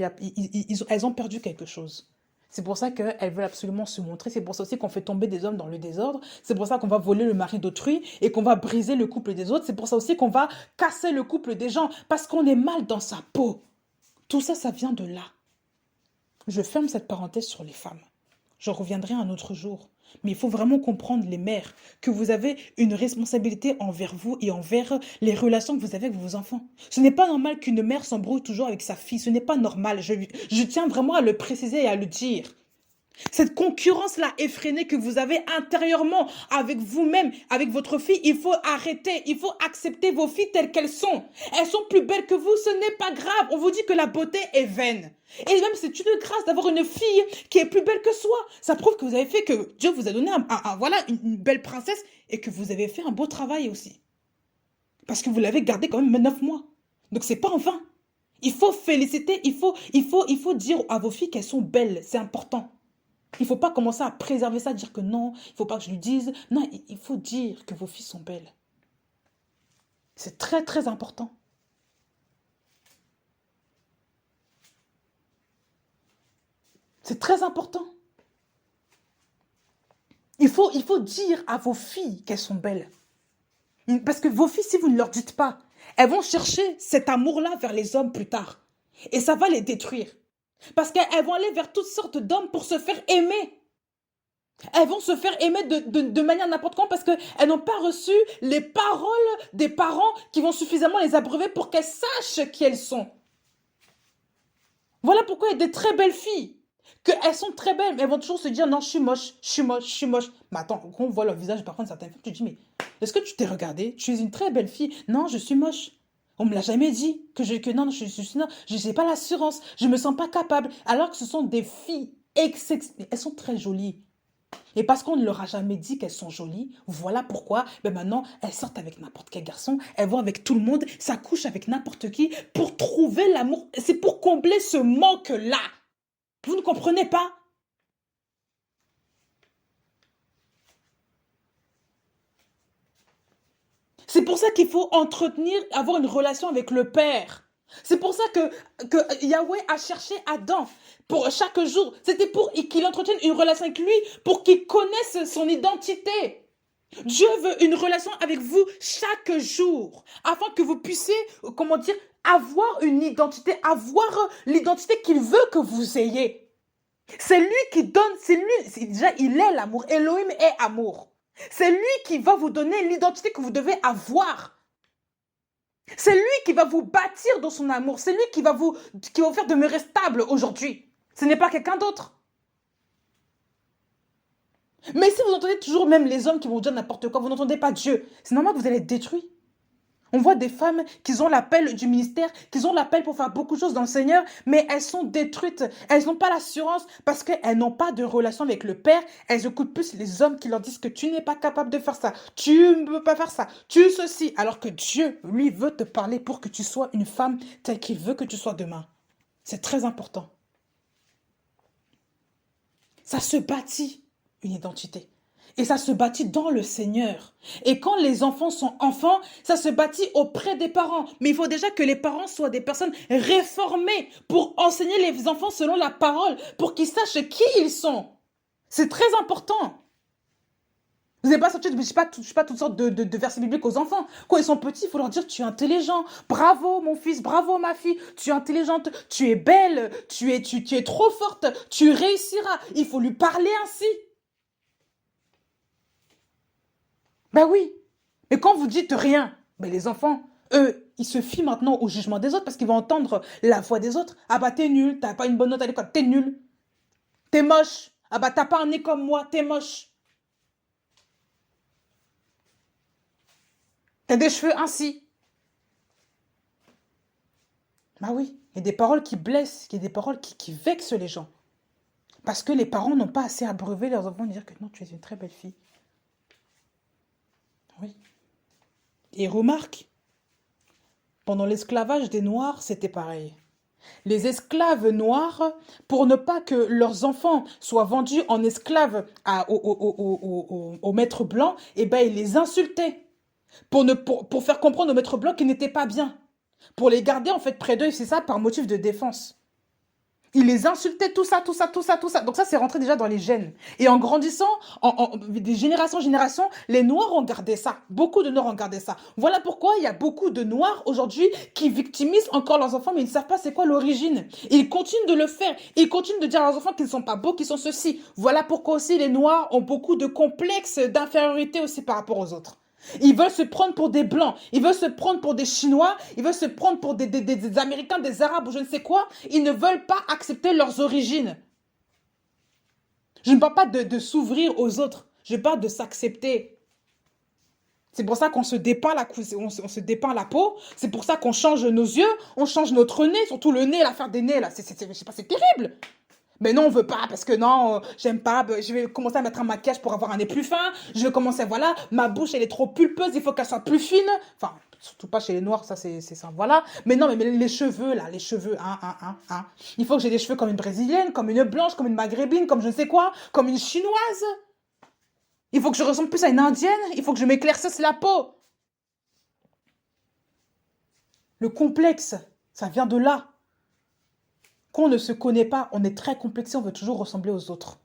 Speaker 1: elles ont perdu quelque chose. C'est pour ça qu'elles veulent absolument se montrer. C'est pour ça aussi qu'on fait tomber des hommes dans le désordre. C'est pour ça qu'on va voler le mari d'autrui et qu'on va briser le couple des autres. C'est pour ça aussi qu'on va casser le couple des gens parce qu'on est mal dans sa peau. Tout ça, ça vient de là. Je ferme cette parenthèse sur les femmes. Je reviendrai un autre jour. Mais il faut vraiment comprendre, les mères, que vous avez une responsabilité envers vous et envers les relations que vous avez avec vos enfants. Ce n'est pas normal qu'une mère s'embrouille toujours avec sa fille. Ce n'est pas normal. Je tiens vraiment à le préciser et à le dire. Cette concurrence-là effrénée que vous avez intérieurement avec vous-même, avec votre fille, il faut arrêter, il faut accepter vos filles telles qu'elles sont. Elles sont plus belles que vous, ce n'est pas grave. On vous dit que la beauté est vaine. Et même c'est une grâce d'avoir une fille qui est plus belle que soi. Ça prouve que vous avez fait, que Dieu vous a donné voilà, une belle princesse et que vous avez fait un beau travail aussi. Parce que vous l'avez gardée quand même 9 mois. Donc c'est pas en vain. Il faut féliciter, il faut dire à vos filles qu'elles sont belles, c'est important. Il ne faut pas commencer à préserver ça, dire que non, il ne faut pas que je lui dise. Non, il faut dire que vos filles sont belles. C'est très, très important. C'est très important. Il faut dire à vos filles qu'elles sont belles. Parce que vos filles, si vous ne leur dites pas, elles vont chercher cet amour-là vers les hommes plus tard. Et ça va les détruire. Parce qu'elles vont aller vers toutes sortes d'hommes pour se faire aimer. Elles vont se faire aimer de manière n'importe comment parce qu'elles n'ont pas reçu les paroles des parents qui vont suffisamment les abreuver pour qu'elles sachent qui elles sont. Voilà pourquoi il y a des très belles filles. Qu'elles sont très belles, mais elles vont toujours se dire non, je suis moche, je suis moche, je suis moche. Mais attends, quand on voit leur visage, par contre, certaines femmes, tu te dis, mais est-ce que tu t'es regardée? Tu es une très belle fille. Non, je suis moche. On me l'a jamais dit que non, je n'ai pas l'assurance, je me sens pas capable. Alors que ce sont des filles elles sont très jolies. Et parce qu'on ne leur a jamais dit qu'elles sont jolies, voilà pourquoi maintenant elles sortent avec n'importe quel garçon, elles vont avec tout le monde, s'accouchent avec n'importe qui pour trouver l'amour. C'est pour combler ce manque-là. Vous ne comprenez pas? C'est pour ça qu'il faut entretenir, avoir une relation avec le Père. C'est pour ça que Yahweh a cherché Adam pour chaque jour. C'était pour qu'il entretienne une relation avec lui, pour qu'il connaisse son identité. Dieu veut une relation avec vous chaque jour, afin que vous puissiez, comment dire, avoir une identité, avoir l'identité qu'il veut que vous ayez. C'est lui qui donne, c'est lui, déjà il est l'amour, Elohim est amour. C'est lui qui va vous donner l'identité que vous devez avoir. C'est lui qui va vous bâtir dans son amour. C'est lui qui va vous faire demeurer stable aujourd'hui. Ce n'est pas quelqu'un d'autre. Mais si vous entendez toujours même les hommes qui vont dire n'importe quoi, vous n'entendez pas Dieu, c'est normal que vous allez être détruits. On voit des femmes qui ont l'appel du ministère, qui ont l'appel pour faire beaucoup de choses dans le Seigneur, mais elles sont détruites. Elles n'ont pas l'assurance parce qu'elles n'ont pas de relation avec le Père. Elles écoutent plus les hommes qui leur disent que tu n'es pas capable de faire ça, tu ne peux pas faire ça, tu ceci. Alors que Dieu, lui, veut te parler pour que tu sois une femme telle qu'il veut que tu sois demain. C'est très important. Ça se bâtit une identité. Et ça se bâtit dans le Seigneur. Et quand les enfants sont enfants, ça se bâtit auprès des parents. Mais il faut déjà que les parents soient des personnes réformées pour enseigner les enfants selon la parole, pour qu'ils sachent qui ils sont. C'est très important. Vous n'avez pas sorti, je ne sais pas toutes sortes de versets bibliques aux enfants. Quand ils sont petits, il faut leur dire, tu es intelligent. Bravo mon fils, bravo ma fille. Tu es intelligente, tu es belle, tu es trop forte, tu réussiras. Il faut lui parler ainsi. Ben oui. Mais quand vous dites rien, ben les enfants, eux, ils se fient maintenant au jugement des autres parce qu'ils vont entendre la voix des autres. Ah bah t'es nul, t'as pas une bonne note à l'école, t'es nul. T'es moche. Ah bah t'as pas un nez comme moi, t'es moche. T'as des cheveux ainsi. Bah oui, il y a des paroles qui blessent, il y a des paroles qui vexent les gens. Parce que les parents n'ont pas assez abreuvé leurs enfants de dire que non, tu es une très belle fille. Oui. Et remarque, pendant l'esclavage des Noirs, c'était pareil. Les esclaves noirs, pour ne pas que leurs enfants soient vendus en esclaves aux maîtres blancs, eh ben, ils les insultaient pour faire comprendre aux maîtres blancs qu'ils n'étaient pas bien. Pour les garder en fait près d'eux, c'est ça par motif de défense. Il les insultait, tout ça, tout ça, tout ça, tout ça. Donc ça, c'est rentré déjà dans les gènes. Et en grandissant, des générations en génération, les Noirs ont gardé ça. Beaucoup de Noirs ont gardé ça. Voilà pourquoi il y a beaucoup de Noirs aujourd'hui qui victimisent encore leurs enfants, mais ils ne savent pas c'est quoi l'origine. Ils continuent de le faire. Ils continuent de dire à leurs enfants qu'ils ne sont pas beaux, qu'ils sont ceci. Voilà pourquoi aussi les Noirs ont beaucoup de complexes d'infériorité aussi par rapport aux autres. Ils veulent se prendre pour des Blancs, ils veulent se prendre pour des Chinois, ils veulent se prendre pour des Américains, des Arabes ou je ne sais quoi. Ils ne veulent pas accepter leurs origines. Je ne parle pas de s'ouvrir aux autres, je parle de s'accepter. C'est pour ça qu'on se dépeint on se dépeint la peau, c'est pour ça qu'on change nos yeux, on change notre nez, surtout le nez, l'affaire des nez, là, je sais pas, c'est terrible. Mais non, on veut pas, parce que non, j'aime pas, je vais commencer à mettre un maquillage pour avoir un nez plus fin, je vais commencer, voilà, ma bouche, elle est trop pulpeuse, il faut qu'elle soit plus fine, enfin, surtout pas chez les noirs, ça, c'est ça, voilà. Mais non, mais les cheveux, là, les cheveux, il faut que j'ai des cheveux comme une brésilienne, comme une blanche, comme une maghrébine, comme je ne sais quoi, comme une chinoise. Il faut que je ressemble plus à une indienne, il faut que je m'éclaircisse la peau. Le complexe, ça vient de là. Quand on ne se connaît pas, on est très complexé, on veut toujours ressembler aux autres.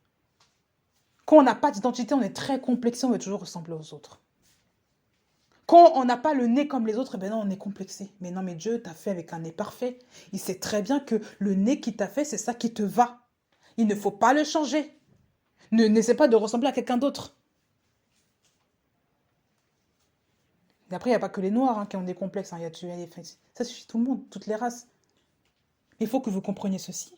Speaker 1: Quand on n'a pas d'identité, on est très complexé, on veut toujours ressembler aux autres. Quand on n'a pas le nez comme les autres, ben non, on est complexé. Mais non, mais Dieu t'a fait avec un nez parfait. Il sait très bien que le nez qu'il t'a fait, c'est ça qui te va. Il ne faut pas le changer. N'essaie pas de ressembler à quelqu'un d'autre. Et après, il n'y a pas que les Noirs qui ont des complexes. Ça suffit tout le monde, toutes les races. Il faut que vous compreniez ceci,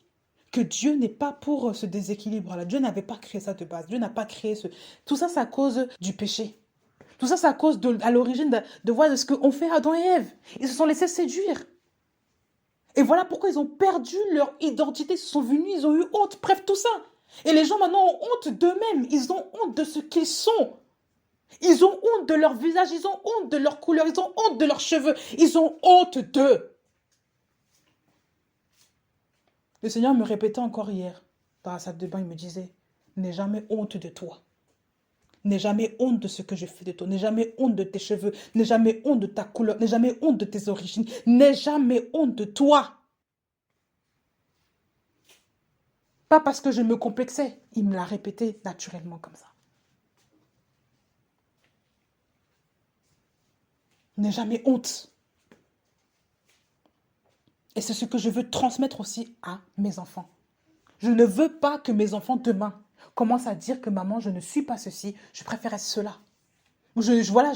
Speaker 1: que Dieu n'est pas pour ce déséquilibre-là. Dieu n'avait pas créé ça de base. Dieu n'a pas créé ce... Tout ça, c'est à cause du péché. Tout ça, c'est à cause à l'origine de voir de ce qu'ont fait Adam et Ève. Ils se sont laissés séduire. Et voilà pourquoi ils ont perdu leur identité. Ils se sont venus, ils ont eu honte. Bref, tout ça. Et les gens maintenant ont honte d'eux-mêmes. Ils ont honte de ce qu'ils sont. Ils ont honte de leur visage. Ils ont honte de leur couleur. Ils ont honte de leurs cheveux. Ils ont honte d'eux. Le Seigneur me répétait encore hier, dans la salle de bain, il me disait, n'aie jamais honte de toi. N'aie jamais honte de ce que je fais de toi. N'aie jamais honte de tes cheveux. N'aie jamais honte de ta couleur. N'aie jamais honte de tes origines. N'aie jamais honte de toi. Pas parce que je me complexais. Il me l'a répété naturellement comme ça. N'aie jamais honte. Et c'est ce que je veux transmettre aussi à mes enfants. Je ne veux pas que mes enfants demain commencent à dire que maman, je ne suis pas ceci, je préfère être cela. Voilà,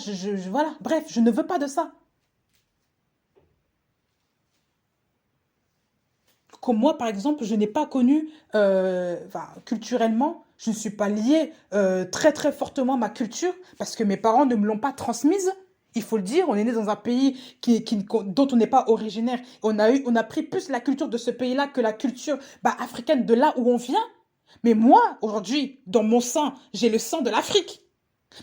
Speaker 1: bref, je ne veux pas de ça. Comme moi, par exemple, je n'ai pas connu, culturellement, je ne suis pas liée très très fortement à ma culture parce que mes parents ne me l'ont pas transmise. Il faut le dire, on est né dans un pays dont on n'est pas originaire. On a pris plus la culture de ce pays-là que la culture africaine de là où on vient. Mais moi, aujourd'hui, dans mon sang, j'ai le sang de l'Afrique.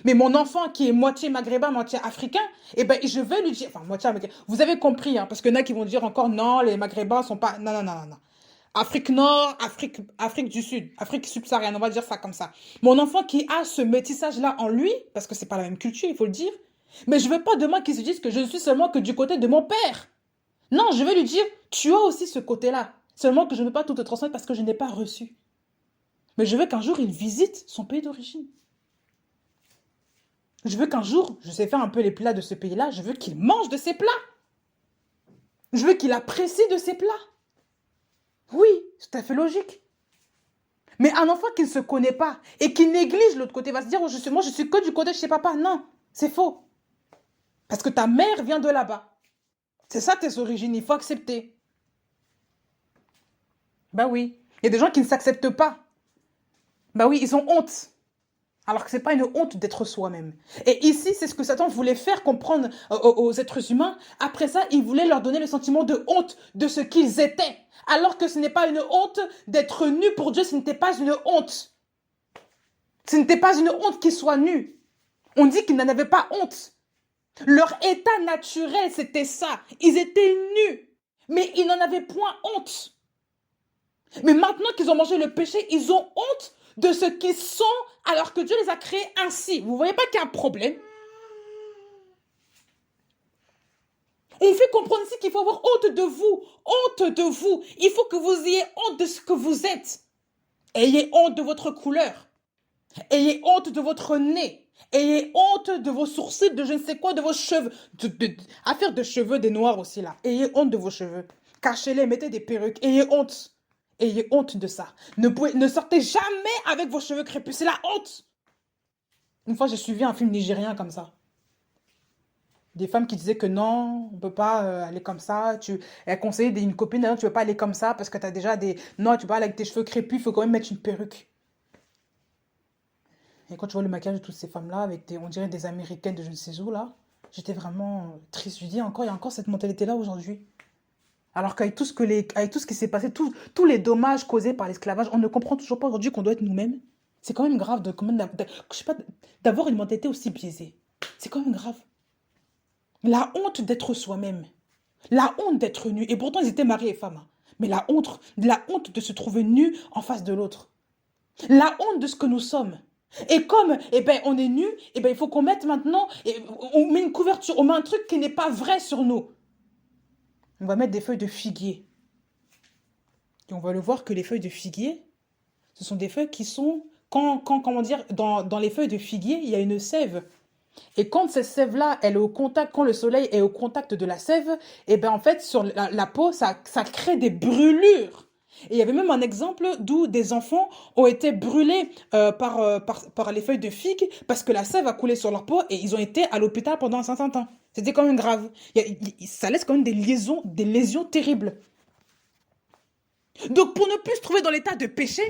Speaker 1: Mais mon enfant qui est moitié maghrébin, moitié africain, eh ben, je vais lui dire, enfin, moitié maghrébin, vous avez compris, hein, parce qu'il y en a qui vont dire encore, non, les maghrébins sont pas, non, non, non, non, non. Afrique Nord, Afrique du Sud, Afrique subsaharienne, on va dire ça comme ça. Mon enfant qui a ce métissage-là en lui, parce que c'est pas la même culture, il faut le dire, mais je veux pas demain qu'il se dise que je ne suis seulement que du côté de mon père. Non, je vais lui dire, tu as aussi ce côté-là, seulement que je ne peux pas tout te transmettre parce que je n'ai pas reçu. Mais je veux qu'un jour, il visite son pays d'origine. Je veux qu'un jour, je sais faire un peu les plats de ce pays-là, je veux qu'il mange de ces plats. Je veux qu'il apprécie de ces plats. Oui, c'est tout à fait logique. Mais un enfant qui ne se connaît pas et qui néglige l'autre côté va se dire, oh, moi je suis que du côté de chez papa. Non, c'est faux. Parce que ta mère vient de là-bas. C'est ça tes origines, il faut accepter. Bah oui. Il y a des gens qui ne s'acceptent pas. Bah oui, ils ont honte. Alors que ce n'est pas une honte d'être soi-même. Et ici, c'est ce que Satan voulait faire comprendre aux êtres humains. Après ça, il voulait leur donner le sentiment de honte de ce qu'ils étaient. Alors que ce n'est pas une honte d'être nu pour Dieu, ce n'était pas une honte. Ce n'était pas une honte qu'ils soient nus. On dit qu'ils n'en avaient pas honte. Leur état naturel, c'était ça. Ils étaient nus. Mais ils n'en avaient point honte. Mais maintenant qu'ils ont mangé le péché, ils ont honte de ce qu'ils sont alors que Dieu les a créés ainsi. Vous ne voyez pas qu'il y a un problème? On fait comprendre ici qu'il faut avoir honte de vous. Honte de vous. Il faut que vous ayez honte de ce que vous êtes. Ayez honte de votre couleur. Ayez honte de votre nez. Ayez honte de vos sourcils, de je ne sais quoi, de vos cheveux. Affaire de cheveux, des noirs aussi là. Ayez honte de vos cheveux. Cachez-les, mettez des perruques. Ayez honte. Ayez honte de ça. Ne sortez jamais avec vos cheveux crépus. C'est la honte. Une fois, j'ai suivi un film nigérien comme ça. Des femmes qui disaient que non, on ne peut pas aller comme ça. Elle conseillait une copine, non, tu ne peux pas aller comme ça parce que tu as déjà des... Non, tu ne peux pas aller avec tes cheveux crépus, il faut quand même mettre une perruque. Et quand tu vois le maquillage de toutes ces femmes-là, avec on dirait des Américaines de je ne sais où, là, j'étais vraiment triste. Je dis, il y a encore cette mentalité-là aujourd'hui. Alors qu'avec avec tout ce qui s'est passé, tous les dommages causés par l'esclavage, on ne comprend toujours pas aujourd'hui qu'on doit être nous-mêmes. C'est quand même grave je sais pas, d'avoir une mentalité aussi biaisée. C'est quand même grave. La honte d'être soi-même. La honte d'être nu. Et pourtant, ils étaient mariés et femmes. Hein. Mais la honte de se trouver nu en face de l'autre. La honte de ce que nous sommes. Et comme on est nu, il faut qu'on mette maintenant, on met une couverture, on met un truc qui n'est pas vrai sur nous. On va mettre des feuilles de figuier. Et on va le voir que les feuilles de figuier, ce sont des feuilles qui sont... comment dire, dans les feuilles de figuier, il y a une sève. Et quand cette sève-là, elle est au contact, quand le soleil est au contact de la sève, en fait, sur la peau, ça crée des brûlures. Et il y avait même un exemple d'où des enfants ont été brûlés par les feuilles de figue parce que la sève a coulé sur leur peau et ils ont été à l'hôpital pendant un certain temps. C'était quand même grave. Ça laisse quand même des lésions terribles. Donc, pour ne plus se trouver dans l'état de péché,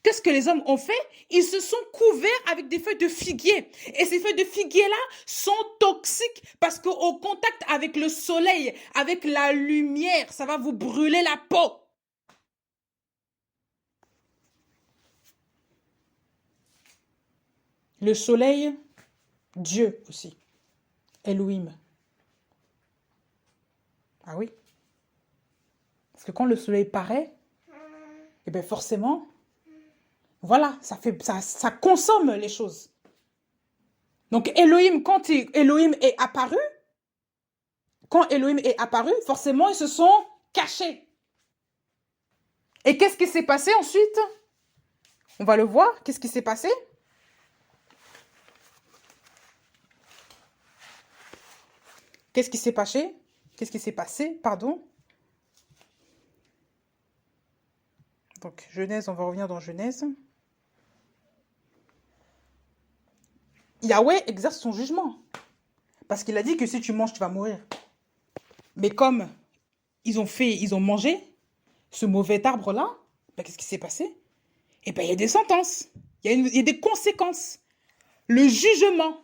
Speaker 1: qu'est-ce que les hommes ont fait? Ils se sont couverts avec des feuilles de figuier. Et ces feuilles de figuier-là sont toxiques parce qu'au contact avec le soleil, avec la lumière, ça va vous brûler la peau. Le soleil, Dieu aussi. Elohim. Ah oui. Parce que quand le soleil paraît, eh bien forcément, voilà, ça consomme les choses. Donc Elohim, Elohim est apparu, forcément, ils se sont cachés. Et qu'est-ce qui s'est passé ensuite? On va le voir. Qu'est-ce qui s'est passé? Qu'est-ce qui s'est passé? Qu'est-ce qui s'est passé? Pardon. Donc, Genèse, on va revenir dans Genèse. Yahweh exerce son jugement. Parce qu'il a dit que si tu manges, tu vas mourir. Mais comme ils ont mangé ce mauvais arbre-là, ben, qu'est-ce qui s'est passé? Eh bien, il y a des sentences. Il y a des conséquences. Le jugement.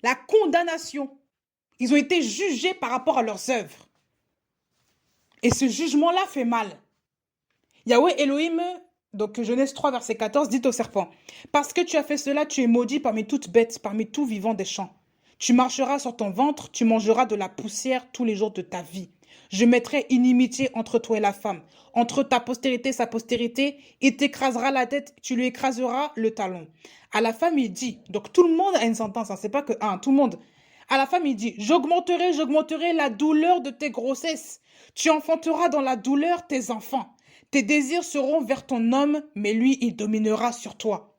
Speaker 1: La condamnation. Ils ont été jugés par rapport à leurs œuvres. Et ce jugement-là fait mal. Yahweh Elohim, donc Genèse 3, verset 14, dit au serpent, « Parce que tu as fait cela, tu es maudit parmi toutes bêtes, parmi tout vivant des champs. Tu marcheras sur ton ventre, tu mangeras de la poussière tous les jours de ta vie. Je mettrai inimitié entre toi et la femme, entre ta postérité et sa postérité, il t'écrasera la tête, tu lui écraseras le talon. » À la femme, il dit, donc tout le monde a une sentence, hein, c'est pas que un, tout le monde. À la femme, il dit, j'augmenterai la douleur de tes grossesses. Tu enfanteras dans la douleur tes enfants. Tes désirs seront vers ton homme, mais lui, il dominera sur toi.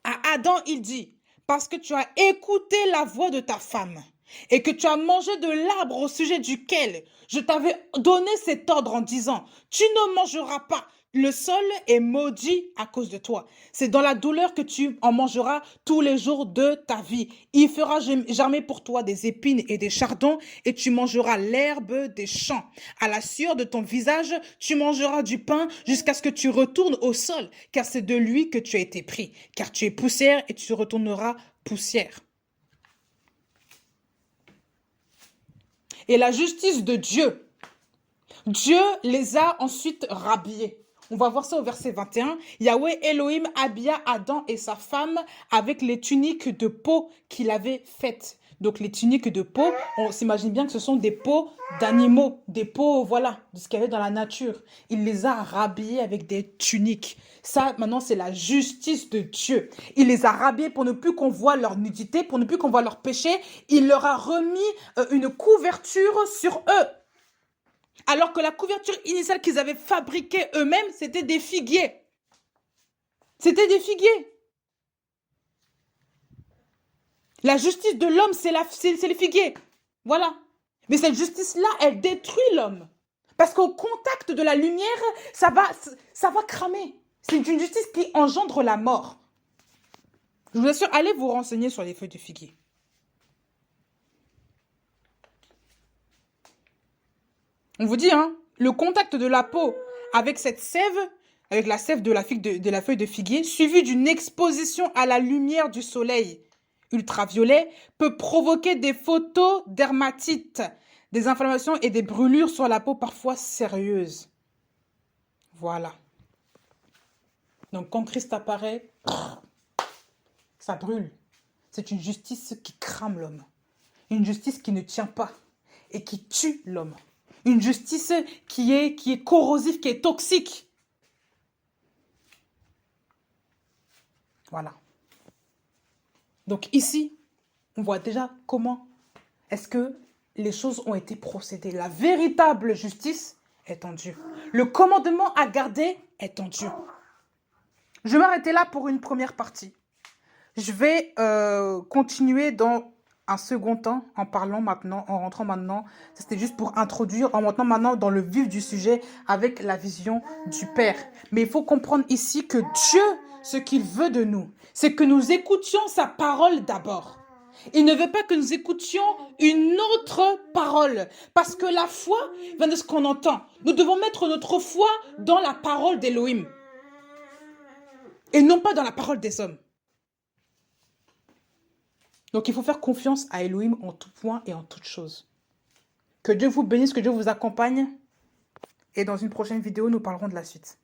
Speaker 1: À Adam, il dit, parce que tu as écouté la voix de ta femme et que tu as mangé de l'arbre au sujet duquel je t'avais donné cet ordre en disant, tu ne mangeras pas. Le sol est maudit à cause de toi. C'est dans la douleur que tu en mangeras tous les jours de ta vie. Il fera germer pour toi des épines et des chardons et tu mangeras l'herbe des champs. À la sueur de ton visage, tu mangeras du pain jusqu'à ce que tu retournes au sol, car c'est de lui que tu as été pris. Car tu es poussière et tu retourneras poussière. Et la justice de Dieu, Dieu les a ensuite rhabillés. On va voir ça au verset 21. Yahweh Elohim habilla Adam et sa femme avec les tuniques de peau qu'il avait faites. Donc les tuniques de peau, on s'imagine bien que ce sont des peaux d'animaux, des peaux, voilà, de ce qu'il y avait dans la nature. Il les a rhabillés avec des tuniques. Ça, maintenant, c'est la justice de Dieu. Il les a rhabillés pour ne plus qu'on voit leur nudité, pour ne plus qu'on voit leur péché. Il leur a remis une couverture sur eux. Alors que la couverture initiale qu'ils avaient fabriquée eux-mêmes, c'était des figuiers. C'était des figuiers. La justice de l'homme, c'est les figuiers. Voilà. Mais cette justice-là, elle détruit l'homme. Parce qu'au contact de la lumière, ça va cramer. C'est une justice qui engendre la mort. Je vous assure, allez vous renseigner sur les feuilles de figuier. On vous dit, hein, le contact de la peau avec cette sève, avec la sève de la feuille de figuier, suivie d'une exposition à la lumière du soleil ultraviolet, peut provoquer des photodermatites, des inflammations et des brûlures sur la peau parfois sérieuses. Voilà. Donc quand Christ apparaît, ça brûle. C'est une justice qui crame l'homme. Une justice qui ne tient pas et qui tue l'homme. Une justice qui est corrosive, qui est toxique. Voilà. Donc ici, on voit déjà comment est-ce que les choses ont été procédées. La véritable justice est en Dieu. Le commandement à garder est en Dieu. Je vais m'arrêter là pour une première partie. Je vais continuer dans un second temps en rentrant maintenant. C'était juste pour introduire, en rentrant maintenant dans le vif du sujet avec la vision du Père. Mais il faut comprendre ici que Dieu, ce qu'il veut de nous, c'est que nous écoutions sa parole d'abord. Il ne veut pas que nous écoutions une autre parole. Parce que la foi vient de ce qu'on entend. Nous devons mettre notre foi dans la parole d'Elohim. Et non pas dans la parole des hommes. Donc, il faut faire confiance à Elohim en tout point et en toute chose. Que Dieu vous bénisse, que Dieu vous accompagne. Et dans une prochaine vidéo, nous parlerons de la suite.